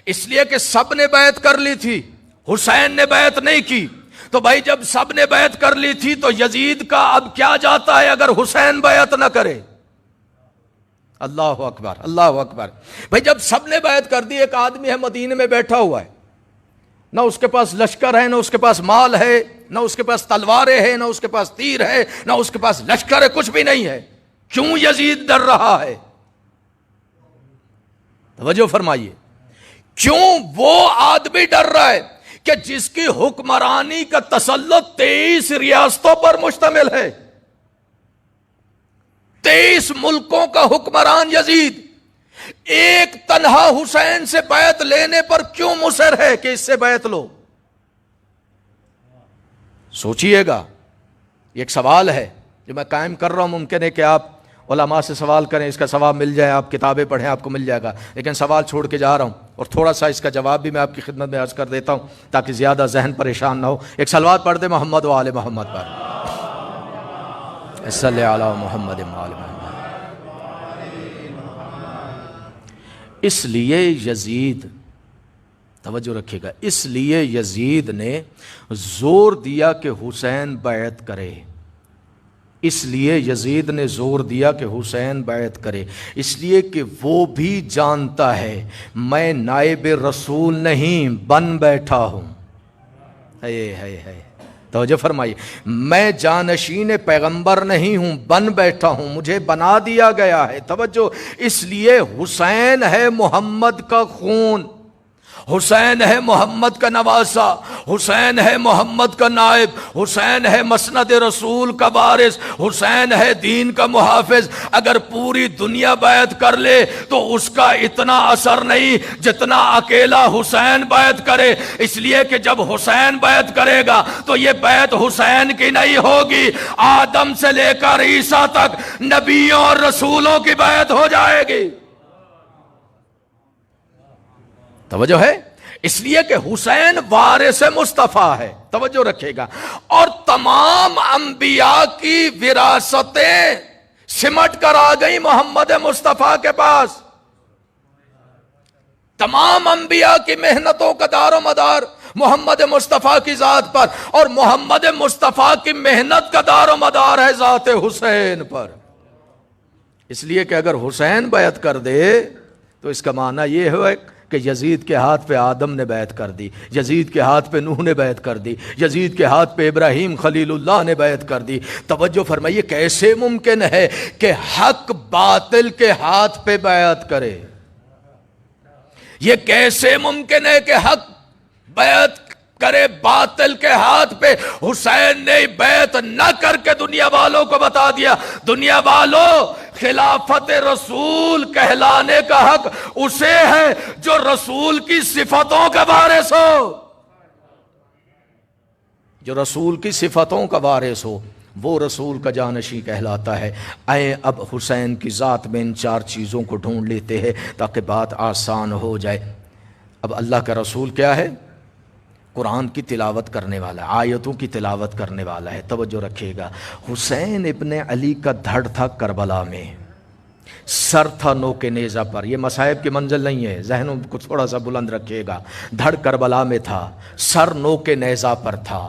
اس لیے کہ سب نے بیعت کر لی تھی، حسین نے بیعت نہیں کی، تو بھائی جب سب نے بیعت کر لی تھی تو یزید کا اب کیا جاتا ہے اگر حسین بیعت نہ کرے؟ اللہ اکبر اللہ اکبر۔ بھائی جب سب نے بیعت کر دی، ایک آدمی ہے مدینے میں بیٹھا ہوا ہے، نہ اس کے پاس لشکر ہے، نہ اس کے پاس مال ہے، نہ اس کے پاس تلواریں ہیں، نہ اس کے پاس تیر ہے، نہ اس کے پاس لشکر ہے، کچھ بھی نہیں ہے۔ کیوں یزید ڈر رہا ہے؟ توجہ فرمائیے، کیوں وہ آدمی ڈر رہا ہے کہ جس کی حکمرانی کا تسلط 23 ریاستوں پر مشتمل ہے، 23 ملکوں کا حکمران یزید ایک تنہا حسین سے بیعت لینے پر کیوں مصر ہے کہ اس سے بیعت لو؟ سوچئے گا، یہ ایک سوال ہے جو میں قائم کر رہا ہوں۔ ممکن ہے کہ آپ علماء سے سوال کریں، اس کا ثواب مل جائے، آپ کتابیں پڑھیں آپ کو مل جائے گا، لیکن سوال چھوڑ کے جا رہا ہوں اور تھوڑا سا اس کا جواب بھی میں آپ کی خدمت میں عرض کر دیتا ہوں تاکہ زیادہ ذہن پریشان نہ ہو۔ ایک صلوات پڑھ دے محمد و آل محمد پر، صلی علی محمد و آل محمد۔ اس لیے یزید، توجہ رکھیے گا، اس لیے یزید نے زور دیا کہ حسین بیعت کرے، اس لیے یزید نے زور دیا کہ حسین بیعت کرے، اس لیے کہ وہ بھی جانتا ہے میں نائب رسول نہیں بن بیٹھا ہوں۔ توجہ فرمائیے، میں جانشین پیغمبر نہیں ہوں، بن بیٹھا ہوں، مجھے بنا دیا گیا ہے۔ توجہ، اس لیے حسین ہے محمد کا خون، حسین ہے محمد کا نواسہ، حسین ہے محمد کا نائب، حسین ہے مسند رسول کا وارث، حسین ہے دین کا محافظ۔ اگر پوری دنیا بیعت کر لے تو اس کا اتنا اثر نہیں جتنا اکیلا حسین بیعت کرے، اس لیے کہ جب حسین بیعت کرے گا تو یہ بیعت حسین کی نہیں ہوگی، آدم سے لے کر عیسیٰ تک نبیوں اور رسولوں کی بیعت ہو جائے گی۔ توجہ ہے، اس لیے کہ حسین وارث مصطفیٰ ہے، توجہ رکھے گا، اور تمام انبیاء کی وراثتیں سمٹ کر آ گئی محمد مصطفیٰ کے پاس۔ تمام انبیاء کی محنتوں کا دار و مدار محمد مصطفیٰ کی ذات پر، اور محمد مصطفیٰ کی محنت کا دار و مدار ہے ذات حسین پر۔ اس لیے کہ اگر حسین بیعت کر دے تو اس کا معنی یہ ہے کہ یزید کے ہاتھ پہ آدم نے بیعت کر دی، یزید کے ہاتھ پہ نوح نے بیعت کر دی، یزید کے ہاتھ پہ ابراہیم خلیل اللہ نے بیعت کر دی۔ توجہ فرمائیے، کیسے ممکن ہے کہ حق باطل کے ہاتھ پہ بیعت کرے؟ یہ کیسے ممکن ہے کہ حق بیعت کرے باطل کے ہاتھ پہ؟ حسین نے بیعت نہ کر کے دنیا والوں کو بتا دیا، دنیا والوں، خلافت رسول کہلانے کا حق اسے ہے جو رسول کی صفتوں کا وارث ہو، جو رسول کی صفتوں کا وارث ہو وہ رسول کا جانشین کہلاتا ہے۔ آئیں اب حسین کی ذات میں ان چار چیزوں کو ڈھونڈ لیتے ہیں تاکہ بات آسان ہو جائے۔ اب اللہ کا رسول کیا ہے؟ قرآن کی تلاوت کرنے والا ہے، آیتوں کی تلاوت کرنے والا ہے۔ توجہ رکھیے گا، حسین ابن علی کا دھڑ تھا کربلا میں، سر تھا نوک نیزہ پر۔ یہ مصائب کی منزل نہیں ہے، ذہنوں کو تھوڑا سا بلند رکھیے گا۔ دھڑ کربلا میں تھا، سر نوک نیزہ پر تھا۔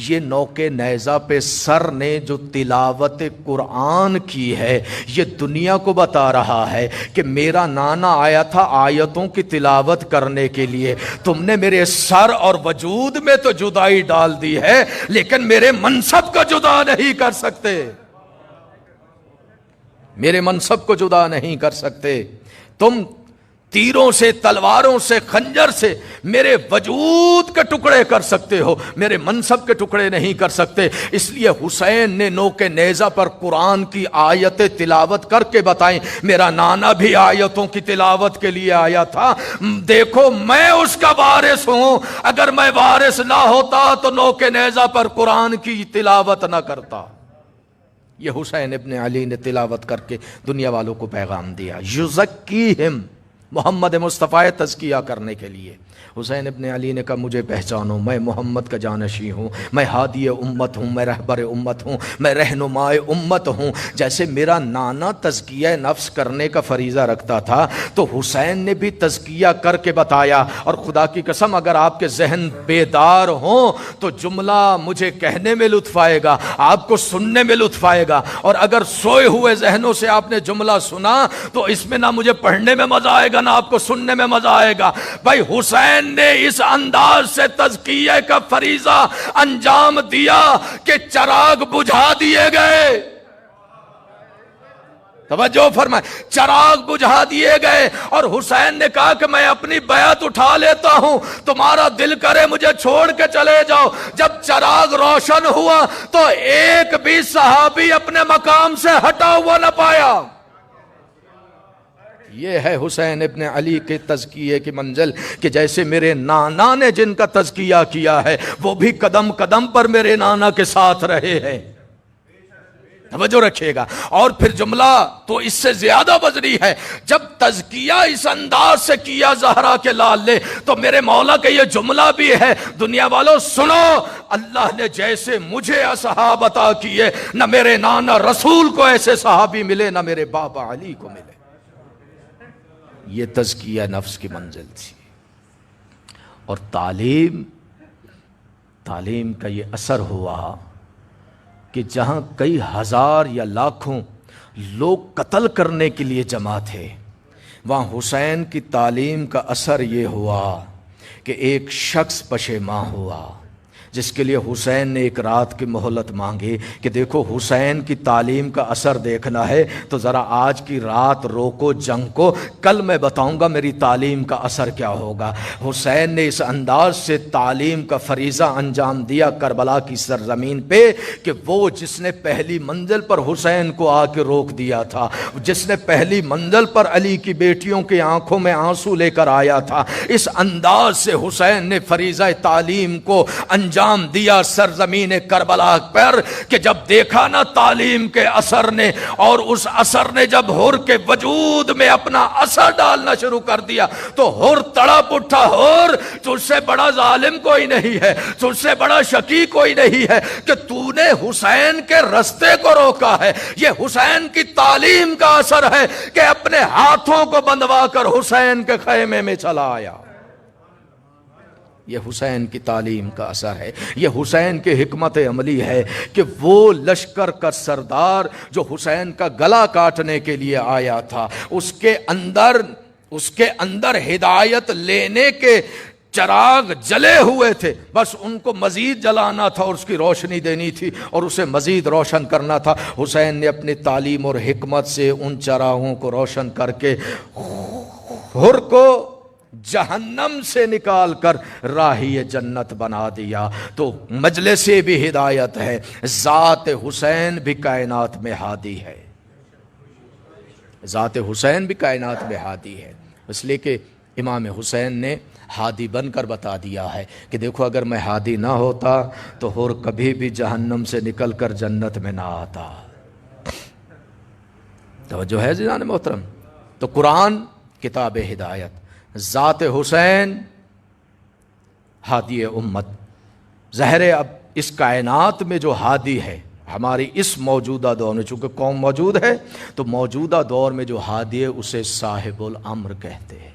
یہ نوک نیزہ پہ سر نے جو تلاوت قرآن کی ہے، یہ دنیا کو بتا رہا ہے کہ میرا نانا آیا تھا آیتوں کی تلاوت کرنے کے لیے، تم نے میرے سر اور وجود میں تو جدائی ڈال دی ہے لیکن میرے منصب کو جدا نہیں کر سکتے، میرے منصب کو جدا نہیں کر سکتے۔ تم تیروں سے، تلواروں سے، خنجر سے میرے وجود کے ٹکڑے کر سکتے ہو، میرے منصب کے ٹکڑے نہیں کر سکتے۔ اس لیے حسین نے نوک نیزہ پر قرآن کی آیتیں تلاوت کر کے بتائیں، میرا نانا بھی آیتوں کی تلاوت کے لیے آیا تھا، دیکھو میں اس کا وارث ہوں، اگر میں وارث نہ ہوتا تو نوک نیزہ پر قرآن کی تلاوت نہ کرتا۔ یہ حسین ابن علی نے تلاوت کر کے دنیا والوں کو پیغام دیا۔ یزکیہم، محمد مصطفیٰ تزکیہ کرنے کے لیے حسین ابن علی نے کہا مجھے پہچانو، میں محمد کا جانشین ہوں، میں ہادی امت ہوں، میں رہبر امت ہوں، میں رہنمائے امت ہوں۔ جیسے میرا نانا تزکیہ نفس کرنے کا فریضہ رکھتا تھا تو حسین نے بھی تزکیہ کر کے بتایا۔ اور خدا کی قسم اگر آپ کے ذہن بیدار ہوں تو جملہ مجھے کہنے میں لطف آئے گا، آپ کو سننے میں لطف آئے گا، اور اگر سوئے ہوئے ذہنوں سے آپ نے جملہ سنا تو اس میں نہ مجھے پڑھنے میں مزہ آئے گا نہ آپ کو سننے میں مزہ آئے گا۔ بھائی حسین نے اس انداز سے تزکیہ کا فریضہ انجام دیا کہ چراغ بجھا دیے گئے۔ توجہ فرمائے، چراغ بجھا دیے گئے، اور حسین نے کہا کہ میں اپنی بیعت اٹھا لیتا ہوں، تمہارا دل کرے مجھے چھوڑ کے چلے جاؤ۔ جب چراغ روشن ہوا تو ایک بھی صحابی اپنے مقام سے ہٹا ہوا نہ پایا۔ یہ ہے حسین ابن علی کے تزکیے کی منزل، کہ جیسے میرے نانا نے جن کا تزکیہ کیا ہے وہ بھی قدم قدم پر میرے نانا کے ساتھ رہے ہیں۔ توجہ رکھیے گا، اور پھر جملہ تو اس سے زیادہ وزنی ہے، جب تزکیہ اس انداز سے کیا زہرا کے لال نے تو میرے مولا کا یہ جملہ بھی ہے، دنیا والوں سنو، اللہ نے جیسے مجھے اصحاب عطا کیے، نہ میرے نانا رسول کو ایسے صحابی ملے، نہ میرے بابا علی کو ملے۔ یہ تزکیہ نفس کی منزل تھی۔ اور تعلیم کا یہ اثر ہوا کہ جہاں کئی ہزار یا لاکھوں لوگ قتل کرنے کے لیے جمع تھے، وہاں حسین کی تعلیم کا اثر یہ ہوا کہ ایک شخص پشیماں ہوا، جس کے لیے حسین نے ایک رات کی مہلت مانگی کہ دیکھو حسین کی تعلیم کا اثر دیکھنا ہے تو ذرا آج کی رات روکو جنگ کو، کل میں بتاؤں گا میری تعلیم کا اثر کیا ہوگا۔ حسین نے اس انداز سے تعلیم کا فریضہ انجام دیا کربلا کی سرزمین پہ کہ وہ جس نے پہلی منزل پر حسین کو آ کے روک دیا تھا، جس نے پہلی منزل پر علی کی بیٹیوں کی آنکھوں میں آنسو لے کر آیا تھا، اس انداز سے حسین نے فریضہ تعلیم کو انجام انجام دیا سرزمین کربلا پر کہ جب دیکھا نا تعلیم کے اثر نے، اور اس اثر نے جب حر کے وجود میں اپنا اثر ڈالنا شروع کر دیا تو حر تڑپ اٹھا، حر تجھ سے بڑا ظالم کوئی نہیں ہے، تجھ سے بڑا شقی کوئی نہیں ہے کہ تو نے حسین کے رستے کو روکا ہے۔ یہ حسین کی تعلیم کا اثر ہے کہ اپنے ہاتھوں کو بندوا کر حسین کے خیمے میں چلا آیا۔ یہ حسین کی تعلیم کا اثر ہے، یہ حسین کی حکمت عملی ہے کہ وہ لشکر کا سردار جو حسین کا گلا کاٹنے کے لیے آیا تھا، اس کے اندر ہدایت لینے کے چراغ جلے ہوئے تھے، بس ان کو مزید جلانا تھا اور اس کی روشنی دینی تھی اور اسے مزید روشن کرنا تھا۔ حسین نے اپنی تعلیم اور حکمت سے ان چراغوں کو روشن کر کے حر کو جہنم سے نکال کر راہی جنت بنا دیا۔ تو مجلس بھی ہدایت ہے، ذات حسین بھی کائنات میں ہادی ہے، ذات حسین بھی کائنات میں ہادی ہے، اس لیے کہ امام حسین نے ہادی بن کر بتا دیا ہے کہ دیکھو اگر میں ہادی نہ ہوتا تو حر کبھی بھی جہنم سے نکل کر جنت میں نہ آتا۔ توجہ ہے جنان محترم؟ تو قرآن کتاب ہدایت، ذات حسین ہادی امت۔ ظاہر ہے اب اس کائنات میں جو ہادی ہے ہماری اس موجودہ دور میں، چونکہ قوم موجود ہے تو موجودہ دور میں جو ہادی ہے اسے صاحب الامر کہتے ہیں،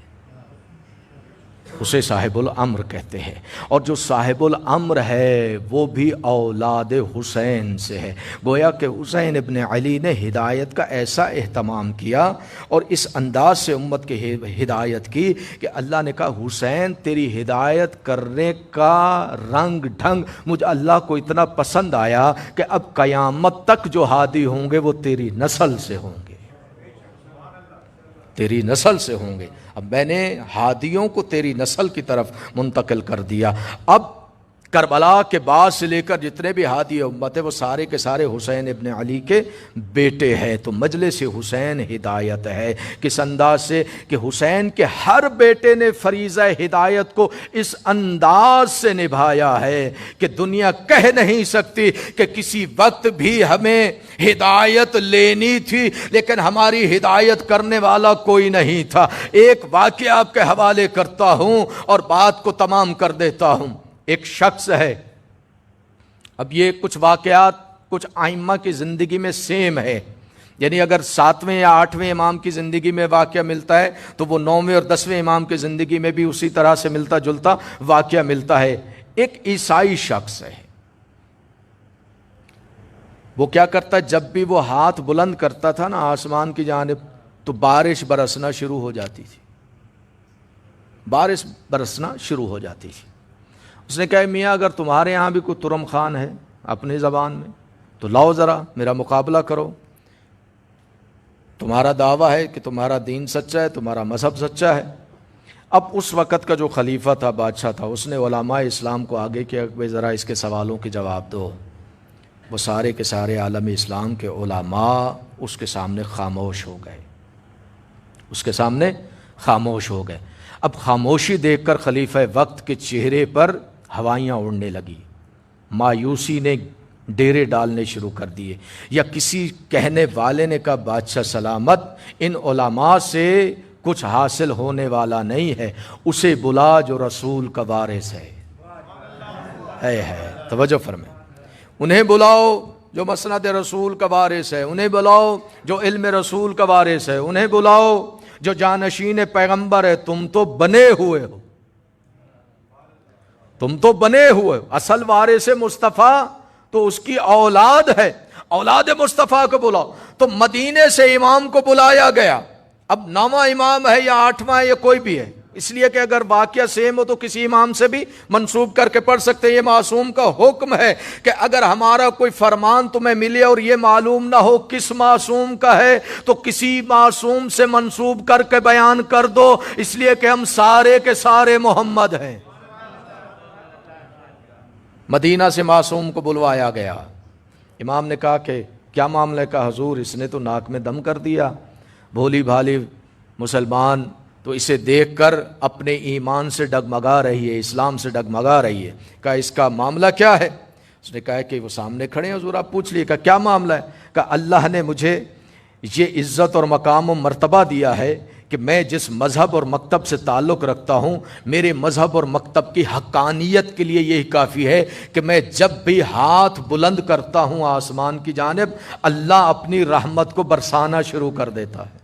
اسے صاحب الامر کہتے ہیں، اور جو صاحب الامر ہے وہ بھی اولاد حسین سے ہے۔ گویا کہ حسین ابن علی نے ہدایت کا ایسا اہتمام کیا اور اس انداز سے امت کی ہدایت کی کہ اللہ نے کہا حسین تیری ہدایت کرنے کا رنگ ڈھنگ مجھے اللہ کو اتنا پسند آیا کہ اب قیامت تک جو ہادی ہوں گے وہ تیری نسل سے ہوں گے، تیری نسل سے ہوں گے۔ اب میں نے ہادیوں کو تیری نسل کی طرف منتقل کر دیا۔ اب کربلا کے بعد سے لے کر جتنے بھی ہادی امت ہے وہ سارے کے سارے حسین ابن علی کے بیٹے ہیں۔ تو مجلس حسین ہدایت ہے، کس انداز سے کہ حسین کے ہر بیٹے نے فریضہ ہدایت کو اس انداز سے نبھایا ہے کہ دنیا کہہ نہیں سکتی کہ کسی وقت بھی ہمیں ہدایت لینی تھی لیکن ہماری ہدایت کرنے والا کوئی نہیں تھا۔ ایک واقعہ آپ کے حوالے کرتا ہوں اور بات کو تمام کر دیتا ہوں۔ ایک شخص ہے، اب یہ کچھ واقعات کچھ ائمہ کی زندگی میں سیم ہے، یعنی اگر 7ویں یا 8ویں امام کی زندگی میں واقعہ ملتا ہے تو وہ 9ویں اور 10ویں امام کی زندگی میں بھی اسی طرح سے ملتا جلتا واقعہ ملتا ہے۔ ایک عیسائی شخص ہے، وہ کیا کرتا ہے جب بھی وہ ہاتھ بلند کرتا تھا نا آسمان کی جانب تو بارش برسنا شروع ہو جاتی تھی، بارش برسنا شروع ہو جاتی تھی۔ اس نے کہا میاں اگر تمہارے ہاں بھی کوئی ترم خان ہے اپنی زبان میں تو لاؤ ذرا میرا مقابلہ کرو، تمہارا دعویٰ ہے کہ تمہارا دین سچا ہے، تمہارا مذہب سچا ہے۔ اب اس وقت کا جو خلیفہ تھا، بادشاہ تھا، اس نے علماء اسلام کو آگے کیا کہ ذرا اس کے سوالوں کے جواب دو۔ وہ سارے کے سارے عالم اسلام کے علماء اس کے سامنے خاموش ہو گئے، اس کے سامنے خاموش ہو گئے۔ اب خاموشی دیکھ کر خلیفہ وقت کے چہرے پر ہوائیاں اڑنے لگی، مایوسی نے ڈیرے ڈالنے شروع کر دیے، یا کسی کہنے والے نے کہا بادشاہ سلامت، ان علماء سے کچھ حاصل ہونے والا نہیں ہے، اسے بلا جو رسول کا وارث ہے۔ توجہ فرمائیں، انہیں بلاؤ جو مسند رسول کا وارث ہے، انہیں بلاؤ جو علم رسول کا وارث ہے، انہیں بلاؤ جو جانشین پیغمبر ہے۔ تم تو بنے ہوئے ہو، تم تو بنے ہوئے ہو، اصل وارث مصطفیٰ تو اس کی اولاد ہے، اولاد مصطفیٰ کو بلاؤ۔ تو مدینے سے امام کو بلایا گیا، اب 9واں امام ہے یا 8واں یا کوئی بھی ہے، اس لیے کہ اگر واقعہ سیم ہو تو کسی امام سے بھی منسوب کر کے پڑھ سکتے ہیں۔ یہ معصوم کا حکم ہے کہ اگر ہمارا کوئی فرمان تمہیں ملے اور یہ معلوم نہ ہو کس معصوم کا ہے تو کسی معصوم سے منسوب کر کے بیان کر دو، اس لیے کہ ہم سارے کے سارے محمد ہیں۔ مدینہ سے معصوم کو بلوایا گیا، امام نے کہا کہ کیا معاملہ؟ کا حضور اس نے تو ناک میں دم کر دیا، بھولی بھالی مسلمان، تو تو اسے دیکھ کر اپنے ایمان سے ڈگمگا رہی ہے، اسلام سے ڈگمگا رہی ہے۔ کہا اس کا معاملہ کیا ہے؟ اس نے کہا کہ وہ سامنے کھڑے ہیں حضور، آپ پوچھ لیے۔ کہا کیا معاملہ ہے؟ کہا اللہ نے مجھے یہ عزت اور مقام و مرتبہ دیا ہے کہ میں جس مذہب اور مکتب سے تعلق رکھتا ہوں، میرے مذہب اور مکتب کی حقانیت کے لیے یہی کافی ہے کہ میں جب بھی ہاتھ بلند کرتا ہوں آسمان کی جانب، اللہ اپنی رحمت کو برسانا شروع کر دیتا ہے۔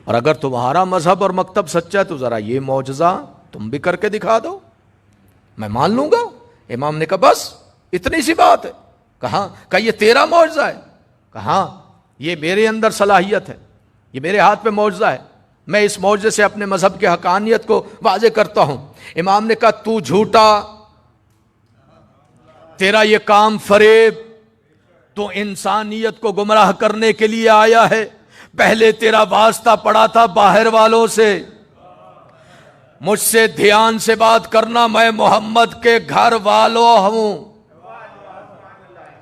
اور اگر تمہارا مذہب اور مکتب سچا ہے تو ذرا یہ معجزہ تم بھی کر کے دکھا دو، میں مان لوں گا۔ امام نے کہا بس اتنی سی بات ہے؟ کہا یہ تیرا معجزہ ہے؟ کہا یہ میرے اندر صلاحیت ہے، یہ میرے ہاتھ پہ معجزہ ہے، میں اس معجزے سے اپنے مذہب کی حقانیت کو واضح کرتا ہوں۔ امام نے کہا تو جھوٹا، تیرا یہ کام فریب، تو انسانیت کو گمراہ کرنے کے لیے آیا ہے۔ پہلے تیرا واسطہ پڑا تھا باہر والوں سے، مجھ سے دھیان سے بات کرنا، میں محمد کے گھر والوں ہوں،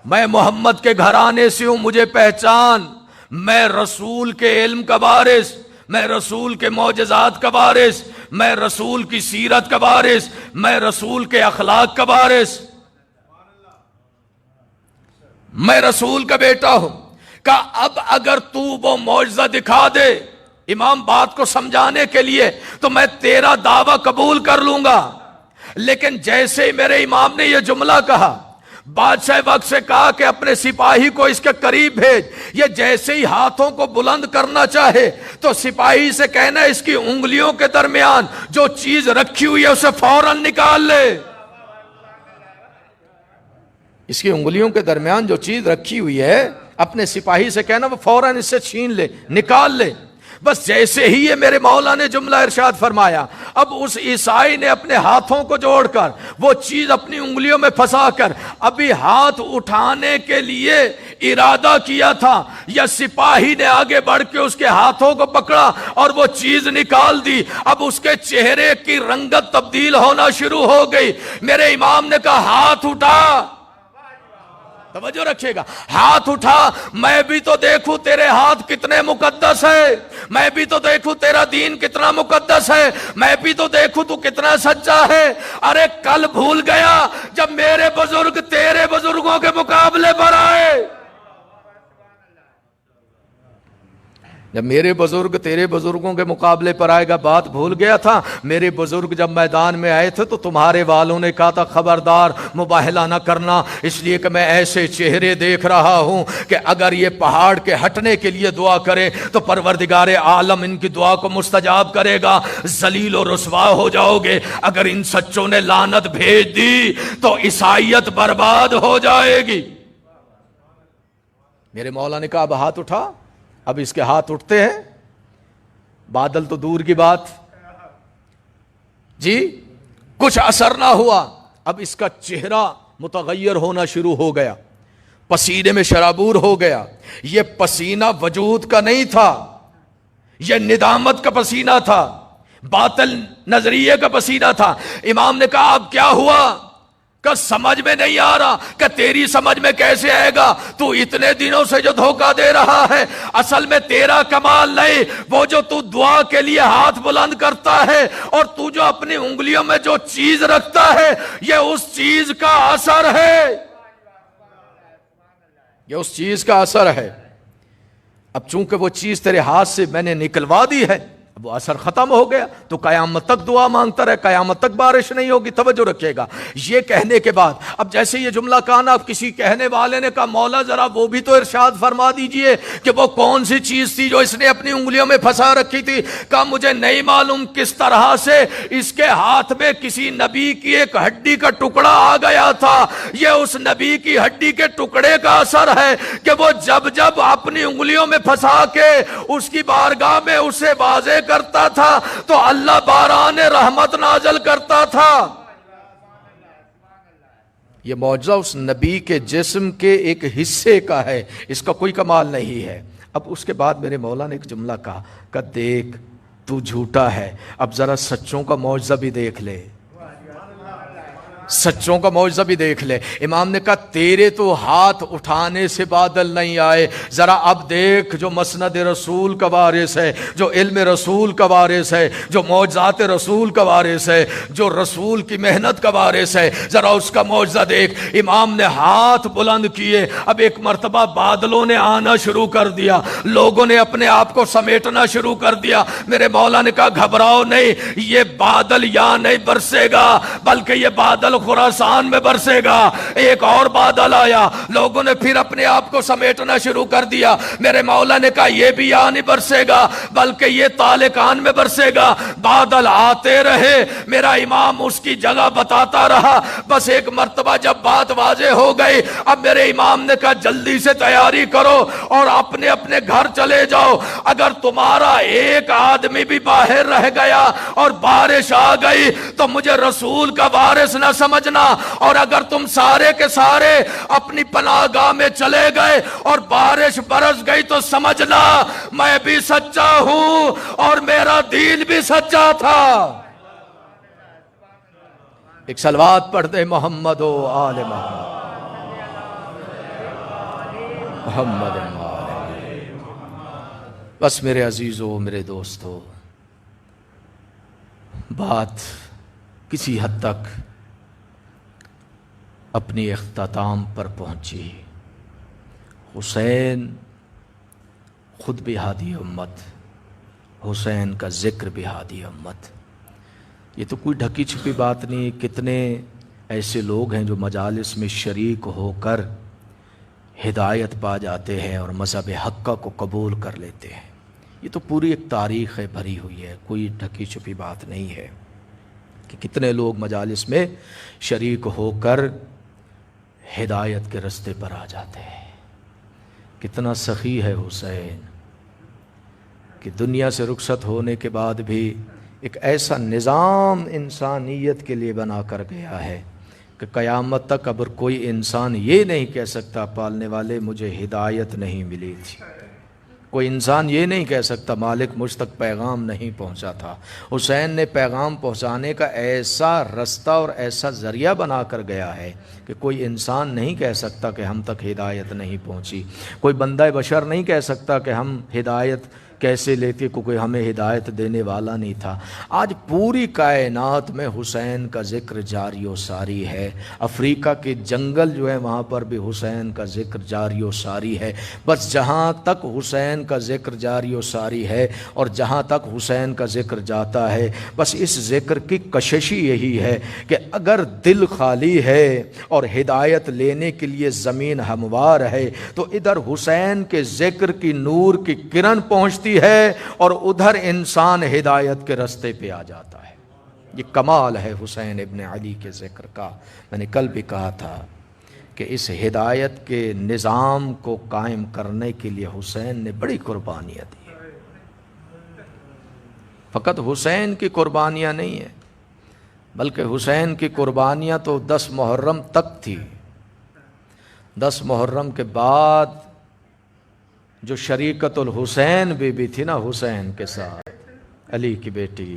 میں محمد کے گھرانے سے ہوں، مجھے پہچان، میں رسول کے علم کا وارث، میں رسول کے معجزات کا وارث، میں رسول کی سیرت کا وارث، میں رسول کے اخلاق کا وارث، میں رسول کا بیٹا ہوں۔ کہ اب اگر تو وہ معجزہ دکھا دے امام بات کو سمجھانے کے لیے تو میں تیرا دعویٰ قبول کر لوں گا، لیکن جیسے ہی میرے امام نے یہ جملہ کہا، بادشاہ وقت سے کہا کہ اپنے سپاہی کو اس کے قریب بھیج، یہ جیسے ہی ہاتھوں کو بلند کرنا چاہے تو سپاہی سے کہنا اس کی انگلیوں کے درمیان جو چیز رکھی ہوئی ہے اسے فوراً نکال لے، اس کی انگلیوں کے درمیان جو چیز رکھی ہوئی ہے اپنے سپاہی سے کہنا وہ فوراً اس سے چھین لے، نکال لے۔ بس جیسے ہی یہ میرے مولا نے جملہ ارشاد فرمایا، اب اس عیسائی نے اپنے ہاتھوں کو جوڑ کر وہ چیز اپنی انگلیوں میں پھنسا کر ابھی ہاتھ اٹھانے کے لیے ارادہ کیا تھا، یا سپاہی نے آگے بڑھ کے اس کے ہاتھوں کو پکڑا اور وہ چیز نکال دی، اب اس کے چہرے کی رنگت تبدیل ہونا شروع ہو گئی۔ میرے امام نے کہا ہاتھ اٹھا، توجہ رکھیے گا، ہاتھ اٹھا، میں بھی تو دیکھوں تیرے ہاتھ کتنے مقدس ہے، میں بھی تو دیکھوں تیرا دین کتنا مقدس ہے، میں بھی تو دیکھوں تو کتنا سچا ہے۔ ارے کل بھول گیا جب میرے بزرگ تیرے بزرگوں کے مقابلے پر آئے، جب میرے بزرگ تیرے بزرگوں کے مقابلے پر آئے گا، بات بھول گیا تھا؟ میرے بزرگ جب میدان میں آئے تھے تو تمہارے والوں نے کہا تھا خبردار مباہلہ نہ کرنا، اس لیے کہ میں ایسے چہرے دیکھ رہا ہوں کہ اگر یہ پہاڑ کے ہٹنے کے لیے دعا کرے تو پروردگار عالم ان کی دعا کو مستجاب کرے گا، ذلیل و رسوا ہو جاؤ گے۔ اگر ان سچوں نے لعنت بھیج دی تو عیسائیت برباد ہو جائے گی۔ میرے مولا نے کہا اب ہاتھ اٹھا، اب اس کے ہاتھ اٹھتے ہیں، بادل تو دور کی بات جی، کچھ اثر نہ ہوا، اب اس کا چہرہ متغیر ہونا شروع ہو گیا، پسینے میں شرابور ہو گیا۔ یہ پسینہ وجود کا نہیں تھا، یہ ندامت کا پسینہ تھا، باطل نظریے کا پسینہ تھا۔ امام نے کہا اب کیا ہوا؟ کہ سمجھ میں نہیں آ رہا۔ کہ تیری سمجھ میں کیسے آئے گا؟ تو اتنے دنوں سے جو دھوکہ دے رہا ہے، اصل میں تیرا کمال نہیں، وہ جو تو دعا کے لیے ہاتھ بلند کرتا ہے اور تو جو اپنی انگلیوں میں جو چیز رکھتا ہے، یہ اس چیز کا اثر ہے، یہ اس چیز کا اثر ہے۔ اب چونکہ وہ چیز تیرے ہاتھ سے میں نے نکلوا دی ہے، اب وہ اثر ختم ہو گیا، تو قیامت تک دعا مانگتا رہے، قیامت تک بارش نہیں ہوگی۔ توجہ رکھیے گا۔ یہ کہنے کے بعد اب جیسے یہ جملہ کہا نا، اب کسی کہنے والے نے کہا مولا ذرا وہ بھی تو ارشاد فرما دیجئے کہ وہ کون سی چیز تھی جو اس نے اپنی انگلیوں میں پھنسا رکھی تھی۔ کہا مجھے نہیں معلوم کس طرح سے اس کے ہاتھ میں کسی نبی کی ایک ہڈی کا ٹکڑا آ گیا تھا، یہ اس نبی کی ہڈی کے ٹکڑے کا اثر ہے کہ وہ جب جب اپنی انگلیوں میں پھنسا کے اس کی بارگاہ میں اسے واضح کرتا تھا تو اللہ باران رحمت نازل کرتا تھا۔ یہ معجزہ اس نبی کے جسم کے ایک حصے کا ہے، اس کا کوئی کمال نہیں ہے۔ اب اس کے بعد میرے مولا نے ایک جملہ کہا کہ دیکھ تو جھوٹا ہے، اب ذرا سچوں کا معجزہ بھی دیکھ لے۔ سچوں کا معجزہ بھی دیکھ لے. امام نے کہا تیرے تو ہاتھ اٹھانے سے بادل نہیں آئے, ذرا اب دیکھ جو مسند رسول کا وارث ہے, جو علم رسول کا وارث ہے, جو معجزات رسول کا وارث ہے, جو رسول کی محنت کا وارث ہے, ذرا اس کا معجزہ دیکھ. امام نے ہاتھ بلند کیے. اب ایک مرتبہ بادلوں نے آنا شروع کر دیا, لوگوں نے اپنے آپ کو سمیٹنا شروع کر دیا. میرے مولا نے کہا گھبراؤ نہیں, یہ بادل یہاں نہیں برسے گا بلکہ یہ بادل خراسان میں برسے گا. ایک اور بادل آیا, لوگوں نے پھر اپنے آپ کو سمیٹنا شروع کر دیا. میرے مولا نے کہا یہ بھی یہاں نہیں برسے گا بلکہ یہ تالقان میں برسے گا. بادل آتے رہے, میرا امام اس کی جگہ بتاتا رہا. بس ایک مرتبہ جب بات واضح ہو گئی, اب میرے امام نے کہا جلدی سے تیاری کرو اور اپنے اپنے گھر چلے جاؤ. اگر تمہارا ایک آدمی بھی باہر رہ گیا اور بارش آ گئی تو مجھے رسول کا وارث نہ سمجھنا, اور اگر تم سارے کے سارے اپنی پناہ گاہ میں چلے گئے اور بارش برس گئی تو سمجھنا میں بھی سچا ہوں اور میرا دین بھی سچا تھا. ایک صلوات پڑھ دے محمد و آل محمد. بس میرے عزیزو, میرے دوستو, بات کسی حد تک اپنی اختتام پر پہنچی. حسین خود بھی ہادی امت, حسین کا ذکر بھی ہادی امت. یہ تو کوئی ڈھکی چھپی بات نہیں. کتنے ایسے لوگ ہیں جو مجالس میں شریک ہو کر ہدایت پا جاتے ہیں اور مذہب حقہ کو قبول کر لیتے ہیں. یہ تو پوری ایک تاریخ ہے بھری ہوئی ہے, کوئی ڈھکی چھپی بات نہیں ہے کہ کتنے لوگ مجالس میں شریک ہو کر ہدایت کے رستے پر آ جاتے ہیں. کتنا سخی ہے حسین کہ دنیا سے رخصت ہونے کے بعد بھی ایک ایسا نظام انسانیت کے لیے بنا کر گیا ہے کہ قیامت تک اب کوئی انسان یہ نہیں کہہ سکتا پالنے والے مجھے ہدایت نہیں ملی تھی. کوئی انسان یہ نہیں کہہ سکتا مالک مجھ تک پیغام نہیں پہنچا تھا. حسین نے پیغام پہنچانے کا ایسا رستہ اور ایسا ذریعہ بنا کر گیا ہے کہ کوئی انسان نہیں کہہ سکتا کہ ہم تک ہدایت نہیں پہنچی. کوئی بندہ بشر نہیں کہہ سکتا کہ ہم ہدایت کیسے لیتے کیونکہ ہمیں ہدایت دینے والا نہیں تھا. آج پوری کائنات میں حسین کا ذکر جاری و ساری ہے. افریقہ کے جنگل جو ہے وہاں پر بھی حسین کا ذکر جاری و ساری ہے. بس جہاں تک حسین کا ذکر جاری و ساری ہے اور جہاں تک حسین کا ذکر جاتا ہے, بس اس ذکر کی کشش ہی یہی ہے کہ اگر دل خالی ہے اور ہدایت لینے کے لیے زمین ہموار ہے تو ادھر حسین کے ذکر کی نور کی کرن پہنچتی ہے اور ادھر انسان ہدایت کے رستے پہ آ جاتا ہے. یہ کمال ہے حسین ابن علی کے ذکر کا. میں نے کل بھی کہا تھا کہ اس ہدایت کے نظام کو قائم کرنے کے لیے حسین نے بڑی قربانیاں دی. فقط حسین کی قربانیاں نہیں ہیں بلکہ حسین کی قربانیاں تو 10 محرم تک تھی. 10 محرم کے بعد جو شریکت الحسین بی تھی نا حسین کے ساتھ, علی کی بیٹی,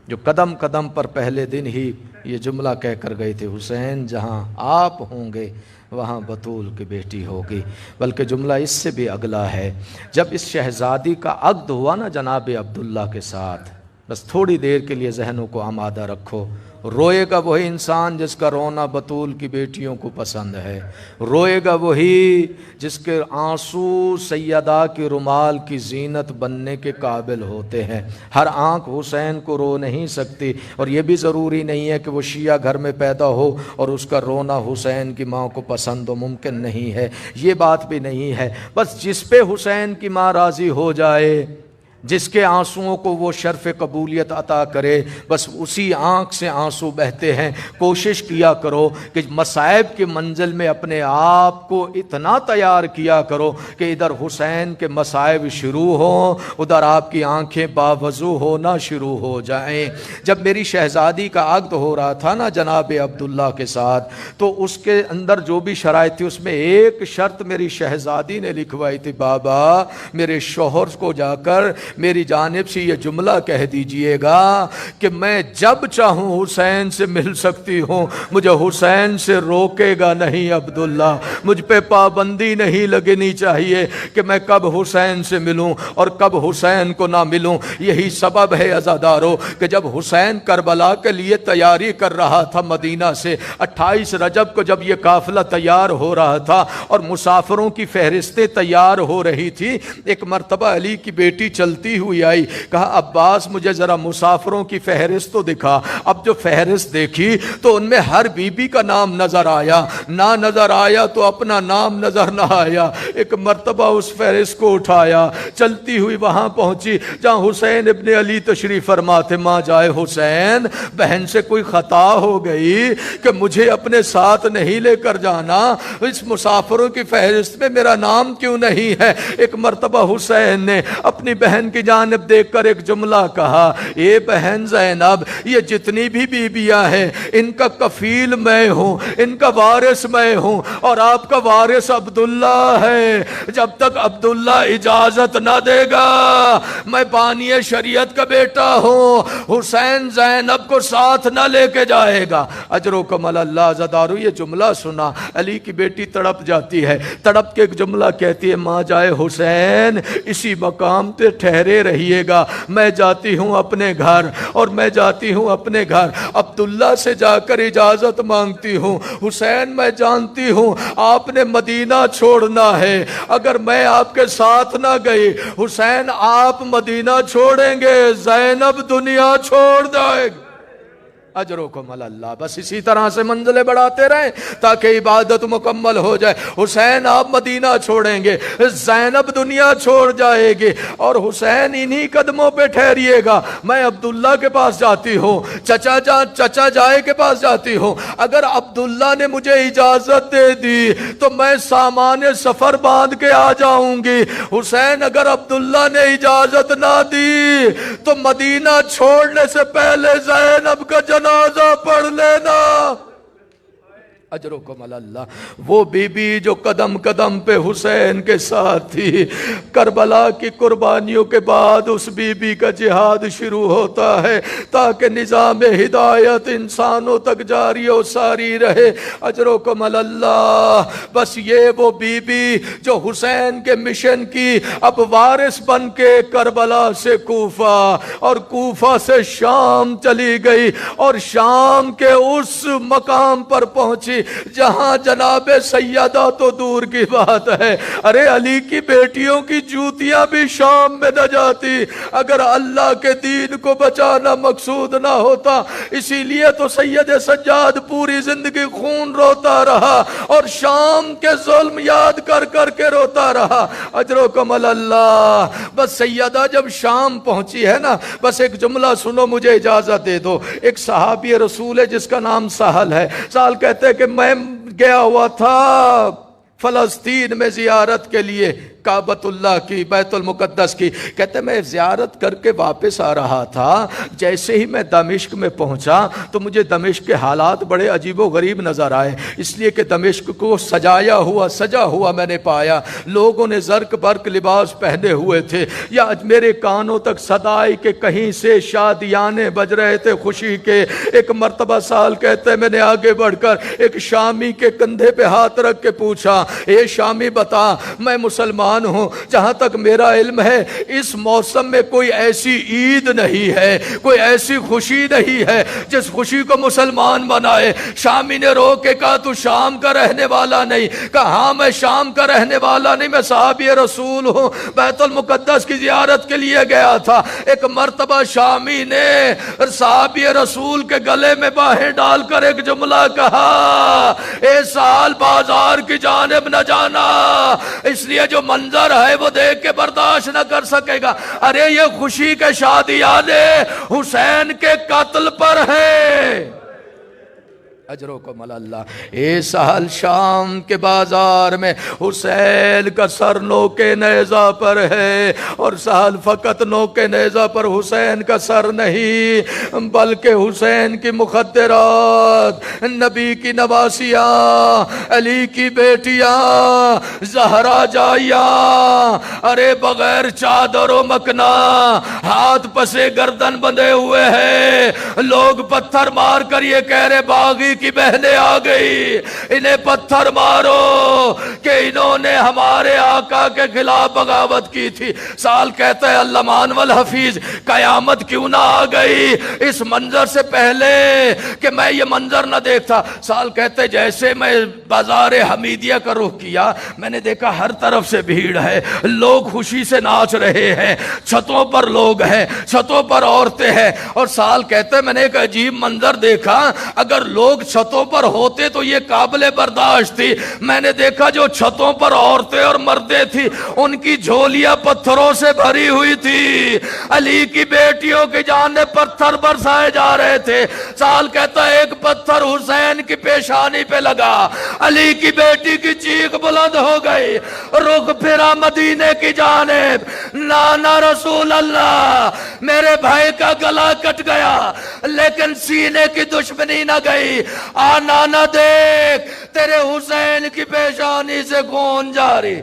جو قدم قدم پر پہلے دن ہی یہ جملہ کہہ کر گئی تھی حسین جہاں آپ ہوں گے وہاں بطول کی بیٹی ہوگی. بلکہ جملہ اس سے بھی اگلا ہے, جب اس شہزادی کا عقد ہوا نا جناب عبداللہ کے ساتھ, بس تھوڑی دیر کے لیے ذہنوں کو آمادہ رکھو, روئے گا وہی انسان جس کا رونا بطول کی بیٹیوں کو پسند ہے. روئے گا وہی جس کے آنسو سیدہ کی رومال کی زینت بننے کے قابل ہوتے ہیں. ہر آنکھ حسین کو رو نہیں سکتی, اور یہ بھی ضروری نہیں ہے کہ وہ شیعہ گھر میں پیدا ہو اور اس کا رونا حسین کی ماں کو پسند ہو, ممکن نہیں ہے. یہ بات بھی نہیں ہے. بس جس پہ حسین کی ماں راضی ہو جائے, جس کے آنسوؤں کو وہ شرف قبولیت عطا کرے, بس اسی آنکھ سے آنسو بہتے ہیں. کوشش کیا کرو کہ مصائب کی منزل میں اپنے آپ کو اتنا تیار کیا کرو کہ ادھر حسین کے مصائب شروع ہوں, ادھر آپ کی آنکھیں باوضو ہونا شروع ہو جائیں. جب میری شہزادی کا عقد ہو رہا تھا نا جناب عبداللہ کے ساتھ, تو اس کے اندر جو بھی شرائط تھی اس میں ایک شرط میری شہزادی نے لکھوائی تھی, بابا میرے شوہر کو جا کر میری جانب سے یہ جملہ کہہ دیجئے گا کہ میں جب چاہوں حسین سے مل سکتی ہوں، مجھے حسین سے روکے گا نہیں عبداللہ، مجھ پہ پابندی نہیں لگنی چاہیے کہ میں کب حسین سے ملوں اور کب حسین کو نہ ملوں۔ یہی سبب ہے عزادارو کہ جب حسین کربلا کے لیے تیاری کر رہا تھا مدینہ سے، 28 رجب کو جب یہ قافلہ تیار ہو رہا تھا اور مسافروں کی فہرستیں تیار ہو رہی تھی، ایک مرتبہ علی کی بیٹی چلتی ہوئی آئی، کہا عباس مجھے ذرا مسافروں کی فہرست تو دکھا۔ اب جو فہرست دیکھی تو ان میں ہر بی بی کا نام نظر آیا، نہ نظر آیا تو اپنا نام نظر نہ آیا۔ ایک مرتبہ اس فہرست کو اٹھایا، چلتی ہوئی وہاں پہنچی جہاں حسین ابن علی تشریف فرما تھے۔ ماں جائے حسین، بہن سے کوئی خطا ہو گئی کہ مجھے اپنے ساتھ نہیں لے کر جانا، اس مسافروں کی فہرست میں میرا نام کیوں نہیں ہے؟ ایک مرتبہ حسین نے اپنی بہن کی جانب دیکھ کر ایک جملہ کہا، اے بہن زینب، یہ جتنی بھی بیویاں ہیں ان کا کفیل میں ہوں، ان کا وارث میں ہوں، اور آپ کا وارث عبداللہ ہے۔ جب تک عبداللہ اجازت نہ دے گا، میں بانی شریعت کا بیٹا ہوں، حسین زینب کو ساتھ نہ لے کے جائے گا۔ اجرکم اللہ زدارو، یہ جملہ سنا، علی کی بیٹی تڑپ جاتی ہے، تڑپ کے ایک جملہ کہتی ہے، ماں جائے حسین اسی مقام پہ ٹھہرے رہیے گا، میں جاتی ہوں اپنے گھر، اور میں جاتی ہوں اپنے گھر عبداللہ سے جا کر اجازت مانگتی ہوں۔ حسین میں جانتی ہوں آپ نے مدینہ چھوڑنا ہے، اگر میں آپ کے ساتھ نہ گئی حسین آپ مدینہ چھوڑیں گے، زینب دنیا چھوڑ جائے گی۔ اجرکم اللہ، بس اسی طرح سے منزلیں بڑھاتے رہیں تاکہ عبادت مکمل ہو جائے۔ حسین آپ مدینہ چھوڑیں گے، زینب دنیا چھوڑ جائے گی، اور حسین انہی قدموں پہ ٹھہریے گا۔ میں عبداللہ کے پاس جاتی ہوں، چچا جائے کے پاس جاتی ہوں، اگر عبداللہ نے مجھے اجازت دے دی تو میں سامان سفر باندھ کے آ جاؤں گی۔ حسین اگر عبداللہ نے اجازت نہ دی تو مدینہ چھوڑنے سے پہلے زینب کا جنازہ پڑھ لینا۔ اجرکم اللہ، وہ بی بی جو قدم قدم پہ حسین کے ساتھ تھی، کربلا کی قربانیوں کے بعد اس بی بی کا جہاد شروع ہوتا ہے تاکہ نظام ہدایت انسانوں تک جاری و ساری رہے۔ اجرکم اللہ، بس یہ وہ بی بی جو حسین کے مشن کی اب وارث بن کے کربلا سے کوفہ اور کوفہ سے شام چلی گئی، اور شام کے اس مقام پر پہنچی جہاں جناب سیدہ تو دور کی بات ہے، ارے علی کی بیٹیوں کی جوتیاں بھی شام میں نہ جاتی اگر اللہ کے دین کو بچانا مقصود نہ ہوتا۔ اسی لیے تو سید سجاد پوری زندگی خون روتا رہا اور شام کے ظلم یاد کر کر کے روتا رہا۔ اجرکم اللہ، بس سیدہ جب شام پہنچی ہے نا، بس ایک جملہ سنو، مجھے اجازت دے دو۔ ایک صحابی رسول ہے جس کا نام سہل ہے، سہل کہتے ہیں کہ میں گیا ہوا تھا فلسطین میں زیارت کے لیے، کعبۃ اللہ کی، بیت المقدس کی، کہتے میں زیارت کر کے واپس آ رہا تھا، جیسے ہی میں دمشق میں پہنچا تو مجھے دمشق کے حالات بڑے عجیب و غریب نظر آئے، اس لیے کہ دمشق کو سجا ہوا میں نے پایا، لوگوں نے زرق برق لباس پہنے ہوئے تھے، یا میرے کانوں تک صدا آئی کہ کہیں سے شادیانے بج رہے تھے خوشی کے۔ ایک مرتبہ سال کہتے ہیں میں نے آگے بڑھ کر ایک شامی کے کندھے پہ ہاتھ رکھ کے پوچھا، اے شامی بتا، میں مسلمان ہوں، جہاں تک میرا علم ہے اس موسم میں کوئی ایسی عید نہیں ہے، کوئی ایسی خوشی نہیں ہے جس خوشی کو مسلمان منائے۔ شامی نے رو کے کہا تو شام کا رہنے والا نہیں؟ کہا ہاں میں شام کا رہنے والا نہیں، میں صحابی رسول ہوں، بیت المقدس کی زیارت کے لیے گیا تھا۔ ایک مرتبہ شامی نے صحابی رسول کے گلے میں باہیں ڈال کر ایک جملہ کہا، اے سال بازار کی جانب نہ جانا، اس لیے جو منظر ہے وہ دیکھ کے برداشت نہ کر سکے گا۔ ارے یہ خوشی کے شادیانے حسین کے قتل پر ہے۔ اجرکم اللہ۔ اے سہل شام کے بازار میں حسین کا سر نوکے نیزہ پر ہے، اور سہل فقط نوکے نیزہ پر حسین کا سر نہیں، بلکہ حسین کی مخدرات، نبی کی نواسیاں، علی کی بیٹیاں، زہرا جائیاں، ارے بغیر چادر و مکنا ہاتھ پسے گردن بندھے ہوئے ہیں، لوگ پتھر مار کر یہ کہہ رہے باغی کی بہنیں آ گئی، انہیں پتھر مارو کہ انہوں نے ہمارے آقا کے خلاف بغاوت کی تھی۔ سال کہتا ہے اللمان والحفیظ قیامت کیوں نہ آ گئی اس منظر سے پہلے کہ میں یہ منظر نہ دیکھتا۔ سال کہتے ہیں جیسے میں بازار حمیدیہ کا رخ کیا، میں نے دیکھا ہر طرف سے بھیڑ ہے، لوگ خوشی سے ناچ رہے ہیں، چھتوں پر لوگ ہیں، چھتوں پر عورتیں ہیں، اور سال کہتے ہیں میں نے ایک عجیب منظر دیکھا، اگر لوگ چھتوں پر ہوتے تو یہ قابل برداشت تھی، میں نے دیکھا جو چھتوں پر عورتیں اور مردیں تھی ان کی جھولیاں پتھروں سے بھری ہوئی تھی، علی کی بیٹیوں کی جانب پتھر برسائے جا رہے تھے۔ سال کہتا ہے ایک پتھر حسین کی پیشانی پہ لگا، علی کی بیٹی کی چیخ بلند ہو گئی، رخ پھرا مدینے کی جانب، نانا رسول اللہ، میرے بھائی کا گلا کٹ گیا لیکن سینے کی دشمنی نہ گئی، آنا نہ دیکھ تیرے حسین کی پیشانی سے خون جاری۔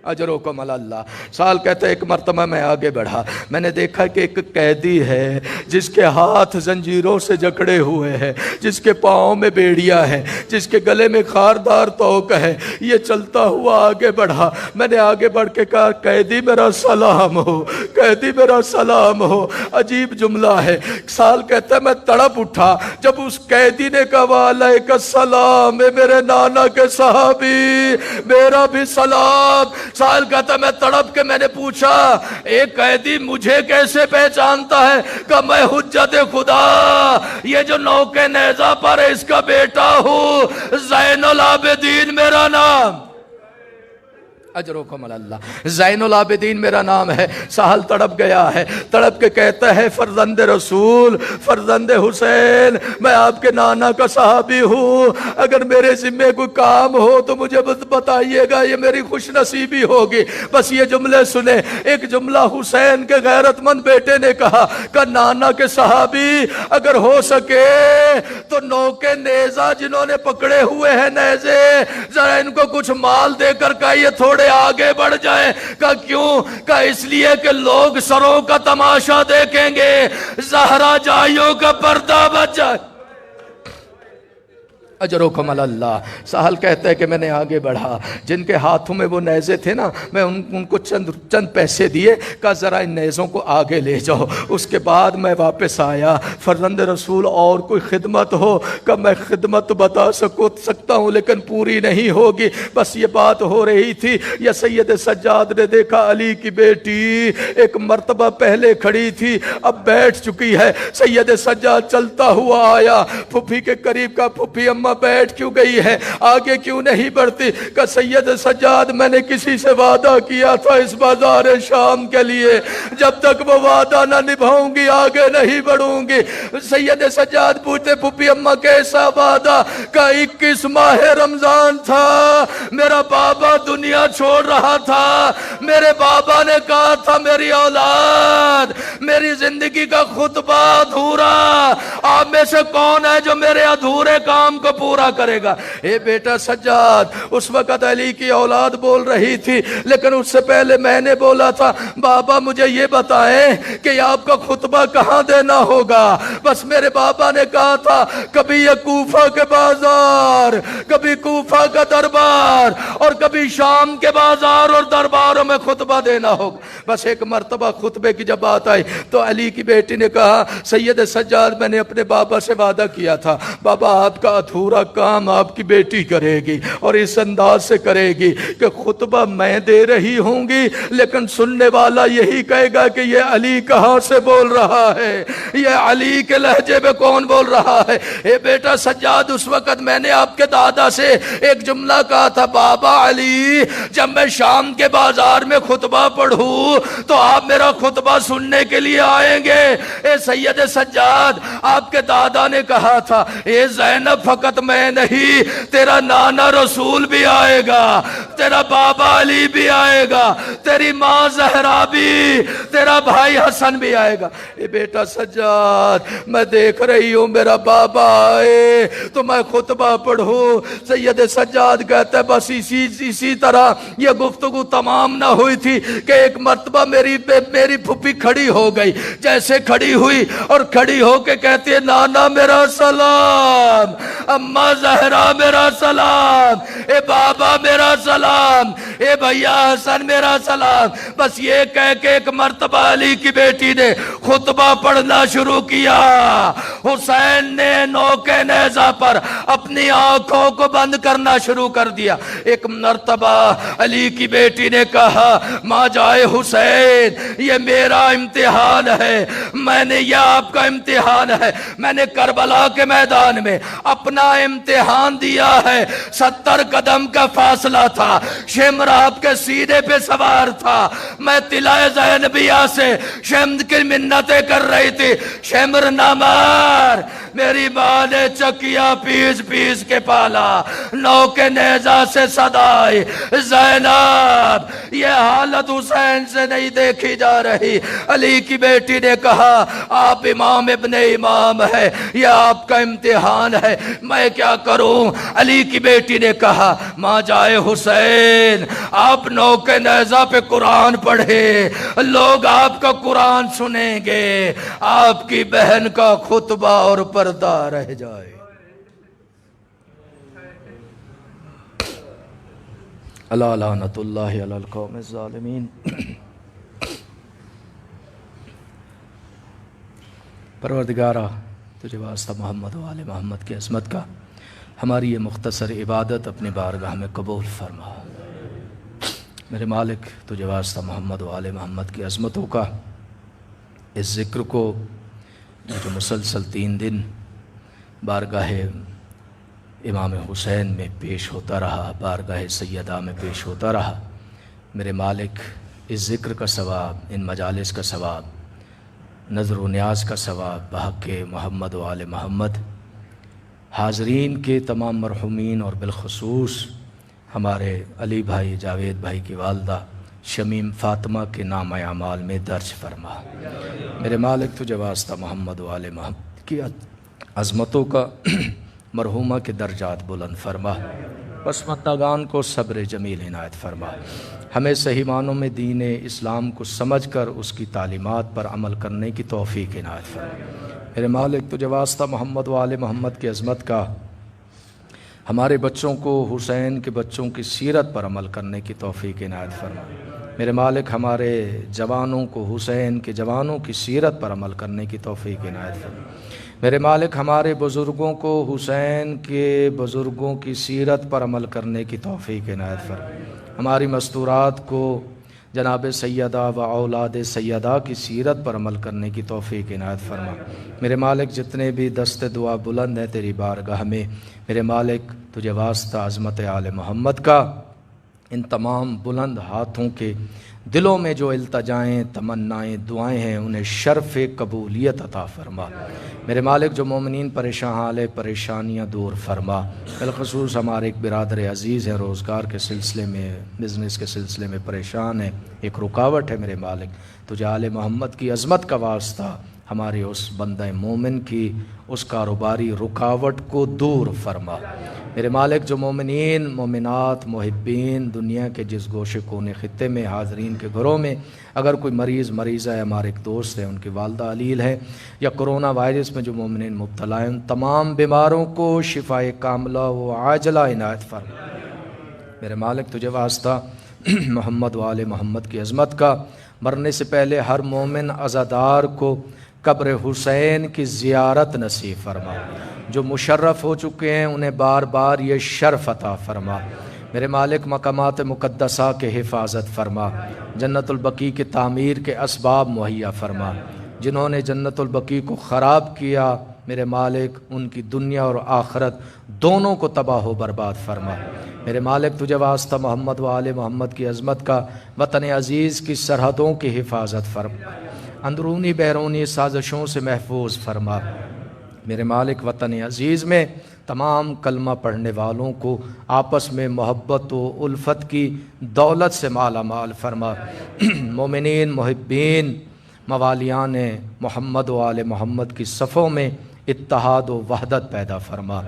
اجرکم اللہ۔ سال کہتے ایک مرتبہ میں آگے بڑھا، میں نے دیکھا کہ ایک قیدی ہے جس کے ہاتھ زنجیروں سے جکڑے ہوئے ہیں، جس کے پاؤں میں بیڑیاں ہیں، جس کے گلے میں خاردار توق ہے، یہ چلتا ہوا آگے بڑھا۔ میں نے آگے بڑھ کے کہا قیدی میرا سلام ہو، قیدی میرا سلام ہو۔ عجیب جملہ ہے۔ سال کہتا ہے میں تڑپ اٹھا جب اس قیدی نے کہا وعلیک السلام، میرے نانا کے صحابی، میرا بھی سلام۔ سائل کہتا میں تڑپ کے میں نے پوچھا ایک قیدی مجھے کیسے پہچانتا ہے؟ کہ میں حجت خدا، یہ جو نوکے نیزہ پر ہے اس کا بیٹا ہوں، زین العابدین میرا نام۔ اجرکم اللہ۔ زین العابدین میرا نام ہے۔ سہل تڑپ گیا ہے، تڑپ کے کہتا ہے فرزند رسول، فرزند حسین، میں آپ کے نانا کا صحابی ہوں، اگر میرے ذمہ کوئی کام ہو تو مجھے بتائیے گا، یہ میری خوش نصیبی ہوگی۔ بس یہ جملے سنیں۔ ایک جملہ حسین کے غیرت مند بیٹے نے کہا کہ نانا کے صحابی اگر ہو سکے تو نوکے نیزہ جنہوں نے پکڑے ہوئے ہیں نیزے، ذرا ان کو کچھ مال دے کر کہیے تھوڑے آگے بڑھ جائیں۔ کہ کیوں؟ کہ اس لیے کہ لوگ سروں کا تماشا دیکھیں گے، زہرا جائیوں کا پردہ بچ جائے۔ اجرکم اللہ۔ سہل کہتا ہے کہ میں نے آگے بڑھا، جن کے ہاتھوں میں وہ نیزے تھے نا، میں ان کو چند پیسے دیے، کہا ذرا ان نیزوں کو آگے لے جاؤ۔ اس کے بعد میں واپس آیا۔ فرزند رسول اور کوئی خدمت ہو؟ کہ میں خدمت بتا سکتا ہوں لیکن پوری نہیں ہوگی۔ بس یہ بات ہو رہی تھی، یا سید سجاد نے دیکھا علی کی بیٹی ایک مرتبہ پہلے کھڑی تھی اب بیٹھ چکی ہے۔ سید سجاد چلتا ہوا آیا، پھپھی کے قریب کا پھپھی اماں بیٹھ کیوں گئی ہے، آگے کیوں نہیں بڑھتی؟ کہ سید سجاد میں نے کسی سے وعدہ کیا تھا اس بازار شام کے لیے، جب تک وہ وعدہ نہ نبھاؤں گی آگے نہیں بڑھوں گی۔ سید سجاد پوچھتے پھپھی اماں کیسا وعدہ؟ کہ 21 ماہ رمضان تھا، میرا بابا دنیا چھوڑ رہا تھا، میرے بابا نے کہا تھا میری اولاد میری زندگی کا خطبہ ادھورا، آپ میں سے کون ہے جو میرے ادھورے کام کو پورا کرے گا؟ اے بیٹا سجاد، اس وقت علی کی اولاد بول رہی تھی، لیکن اس سے پہلے میں نے بولا تھا بابا مجھے یہ بتائیں کہ آپ کا خطبہ کہاں دینا ہوگا؟ بس میرے بابا نے کہا تھا کبھی یہ کوفہ کے بازار، کبھی کوفہ کا دربار، اور کبھی شام کے بازار اور درباروں میں خطبہ دینا ہوگا۔ بس ایک مرتبہ خطبے کی جب بات آئی تو علی کی بیٹی نے کہا سید سجاد میں نے اپنے بابا سے وعدہ کیا تھا، بابا آپ کا ادھورا پورا کام آپ کی بیٹی کرے گی، اور اس انداز سے کرے گی کہ خطبہ میں دے رہی ہوں گی لیکن سننے والا یہی کہے گا کہ یہ علی کہاں سے بول رہا ہے، یہ علی کے لہجے میں کون بول رہا ہے۔ اے بیٹا سجاد، اس وقت میں نے آپ کے دادا سے ایک جملہ کہا تھا، بابا علی جب میں شام کے بازار میں خطبہ پڑھوں تو آپ میرا خطبہ سننے کے لیے آئیں گے۔ اے سید سجاد، آپ کے دادا نے کہا تھا، اے زینب فقط میں نہیں، تیرا نانا رسول بھی آئے گا، تیرا بابا علی بھی آئے گا، تیری ماں زہرا بھی، تیرا بھائی حسن بھی آئے گا۔ اے بیٹا سجاد، میں دیکھ رہی ہوں میرا بابا آئے تو میں خطبہ پڑھوں۔ سید سجاد کہتا ہے بس اسی طرح یہ گفتگو تمام نہ ہوئی تھی کہ ایک مرتبہ میری پھپھی کھڑی ہو گئی۔ جیسے کھڑی ہوئی اور کھڑی ہو کے کہتی ہے، نانا میرا سلام، اماں زہرا میرا سلام، اے بابا میرا سلام، اے بھیا حسن میرا سلام۔ بس یہ کہہ کے ایک مرتبہ علی کی بیٹی نے خطبہ پڑھنا شروع کیا۔ حسین نے نوکے نیزہ پر اپنی آنکھوں کو بند کرنا شروع کر دیا۔ ایک مرتبہ علی کی بیٹی نے کہا، ماں جائے حسین، یہ میرا امتحان ہے، یہ آپ کا امتحان ہے۔ میں نے کربلا کے میدان میں اپنا امتحان دیا ہے، 70 قدم کا فاصلہ تھا، شمر آپ کے سینے پہ سوار تھا، میں طلعہ زینبیہ سے شمر کی منتیں کر رہی تھی، شمر نہ مار۔ میری ماں نے چکیا پیس پیس کے پالا، نو کے نیزہ سے صدائی، زینب یہ حالت حسین سے نہیں دیکھی جا رہی۔ علی کی بیٹی نے کہا، آپ امام ابن امام ہے، یہ آپ کا امتحان ہے، میں کیا کروں؟ علی کی بیٹی نے کہا، ماں جائے حسین، آپ نو کے نیزہ پہ قرآن پڑھے، لوگ آپ کا قرآن سنیں گے، آپ کی بہن کا خطبہ اور پردہ رہ جائے۔ اللہ لعنت اللہ علی القوم الظالمین۔ پروردگارہ تجھے واسطہ محمد و آل محمد کی عظمت کا ہماری یہ مختصر عبادت اپنی بارگاہ میں قبول فرما۔ میرے مالک تجھے واسطہ محمد و آل محمد کی عظمتوں کا اس ذکر کو جو مسلسل 3 دن بارگاہ امام حسین میں پیش ہوتا رہا، بارگاہ سیدہ میں پیش ہوتا رہا، میرے مالک اس ذکر کا ثواب، ان مجالس کا ثواب، نظر و نیاز کا ثواب بحق محمد و آل محمد، حاضرین کے تمام مرحومین اور بالخصوص ہمارے علی بھائی جاوید بھائی کی والدہ شمیم فاطمہ کے نام اعمال میں درج فرما۔ میرے مالک تجھے واسطہ محمد و آل محمد کی عظمتوں کا مرحومہ کے درجات بلند فرما، پسماندگان کو صبر جمیل عنایت فرما، ہمیں صحیح معنوں میں دین اسلام کو سمجھ کر اس کی تعلیمات پر عمل کرنے کی توفیق عنایت فرما۔ میرے مالک تجھے واسطہ محمد و آل محمد کی عظمت کا ہمارے بچوں کو حسین کے بچوں کی سیرت پر عمل کرنے کی توفیق عنایت فرما۔ میرے مالک ہمارے جوانوں کو حسین کے جوانوں کی سیرت پر عمل کرنے کی توفیق عنایت فرما۔ میرے مالک ہمارے بزرگوں کو حسین کے بزرگوں کی سیرت پر عمل کرنے کی توفیق عنایت فرما۔ ہماری مستورات کو جناب سیدہ و اولاد سیدہ کی سیرت پر عمل کرنے کی توفیق عنایت فرما۔ میرے مالک جتنے بھی دست دعا بلند ہیں تیری بارگاہ میں، میرے مالک تجھے واسطہ عظمت آل محمد کا ان تمام بلند ہاتھوں کے دلوں میں جو التجائیں تمنائیں دعائیں ہیں انہیں شرف قبولیت عطا فرما۔ میرے مالک جو مومنین پریشان حال پریشانیاں دور فرما، بالخصوص ہمارے ایک برادر عزیز ہیں روزگار کے سلسلے میں بزنس کے سلسلے میں پریشان ہے، ایک رکاوٹ ہے، میرے مالک تجھے آل محمد کی عظمت کا واسطہ ہمارے اس بندہ مومن کی اس کاروباری رکاوٹ کو دور فرما۔ میرے مالک جو مومنین مومنات محبین دنیا کے جس گوشے کونے خطے میں حاضرین کے گھروں میں اگر کوئی مریضہ ہے، ہمارے ایک دوست ہیں ان کی والدہ علیل ہے، یا کرونا وائرس میں جو مومنین مبتلا ہیں، ان تمام بیماروں کو شفائے کاملہ و عاجلہ عنایت فرما۔ میرے مالک تجھے واسطہ محمد و آل محمد کی عظمت کا مرنے سے پہلے ہر مومن عزادار کو قبر حسین کی زیارت نصیب فرما۔ جو مشرف ہو چکے ہیں انہیں بار بار یہ شرف عطا فرما۔ میرے مالک مقامات مقدسہ کے حفاظت فرما، جنت البقیع کے تعمیر کے اسباب مہیا فرما۔ جنہوں نے جنت البقیع کو خراب کیا میرے مالک ان کی دنیا اور آخرت دونوں کو تباہ و برباد فرما۔ میرے مالک تجھے واسطہ محمد و آل محمد کی عظمت کا وطن عزیز کی سرحدوں کی حفاظت فرما، اندرونی بیرونی سازشوں سے محفوظ فرما۔ میرے مالک وطن عزیز میں تمام کلمہ پڑھنے والوں کو آپس میں محبت و الفت کی دولت سے مالا مال فرما۔ مومنین محبین موالیان محمد و آل محمد کی صفوں میں اتحاد و وحدت پیدا فرما۔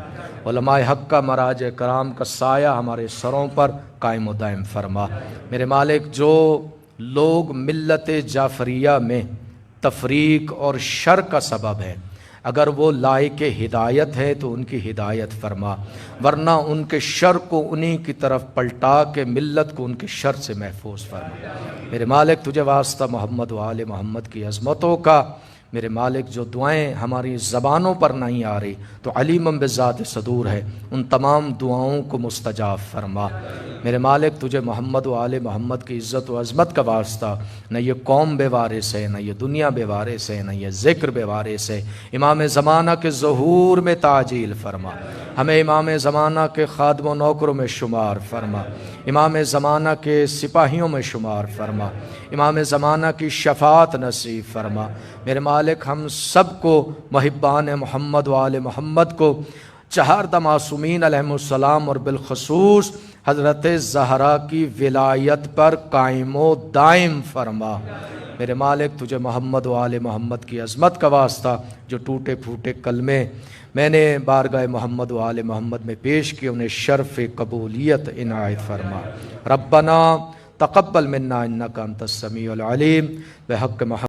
علماء حق کا مراج کرام کا سایہ ہمارے سروں پر قائم و دائم فرما۔ میرے مالک جو لوگ ملت جعفریہ میں تفریق اور شر کا سبب ہے، اگر وہ لائق ہدایت ہے تو ان کی ہدایت فرما، ورنہ ان کے شر کو انہی کی طرف پلٹا کے ملت کو ان کے شر سے محفوظ فرما۔ میرے مالک تجھے واسطہ محمد و آل محمد کی عظمتوں کا میرے مالک جو دعائیں ہماری زبانوں پر نہیں آ رہی تو علیم بذات صدور ہے، ان تمام دعاؤں کو مستجاب فرما۔ میرے مالک تجھے محمد و آل محمد کی عزت و عظمت کا واسطہ، نہ یہ قوم بے وارث ہے، نہ یہ دنیا بے وارث ہے، نہ یہ ذکر بے وارث ہے۔ امام زمانہ کے ظہور میں تعجیل فرما، ہمیں امام زمانہ کے خادم و نوکروں میں شمار فرما، امام زمانہ کے سپاہیوں میں شمار فرما، امام زمانہ کی شفاعت نصیب فرما۔ میرے مالک ہم سب کو محبان محمد و آل محمد کو چہاردہ معصومین علیہم السلام اور بالخصوص حضرت زہرا کی ولایت پر قائم و دائم فرما۔ میرے مالک تجھے محمد و آل محمد کی عظمت کا واسطہ جو ٹوٹے پھوٹے کلمے میں نے بارگاہ محمد و آل محمد میں پیش کیے انہیں شرف قبولیت عنایت فرما۔ ربنا تقبل منا انک انت السمیع العلیم بحق محمد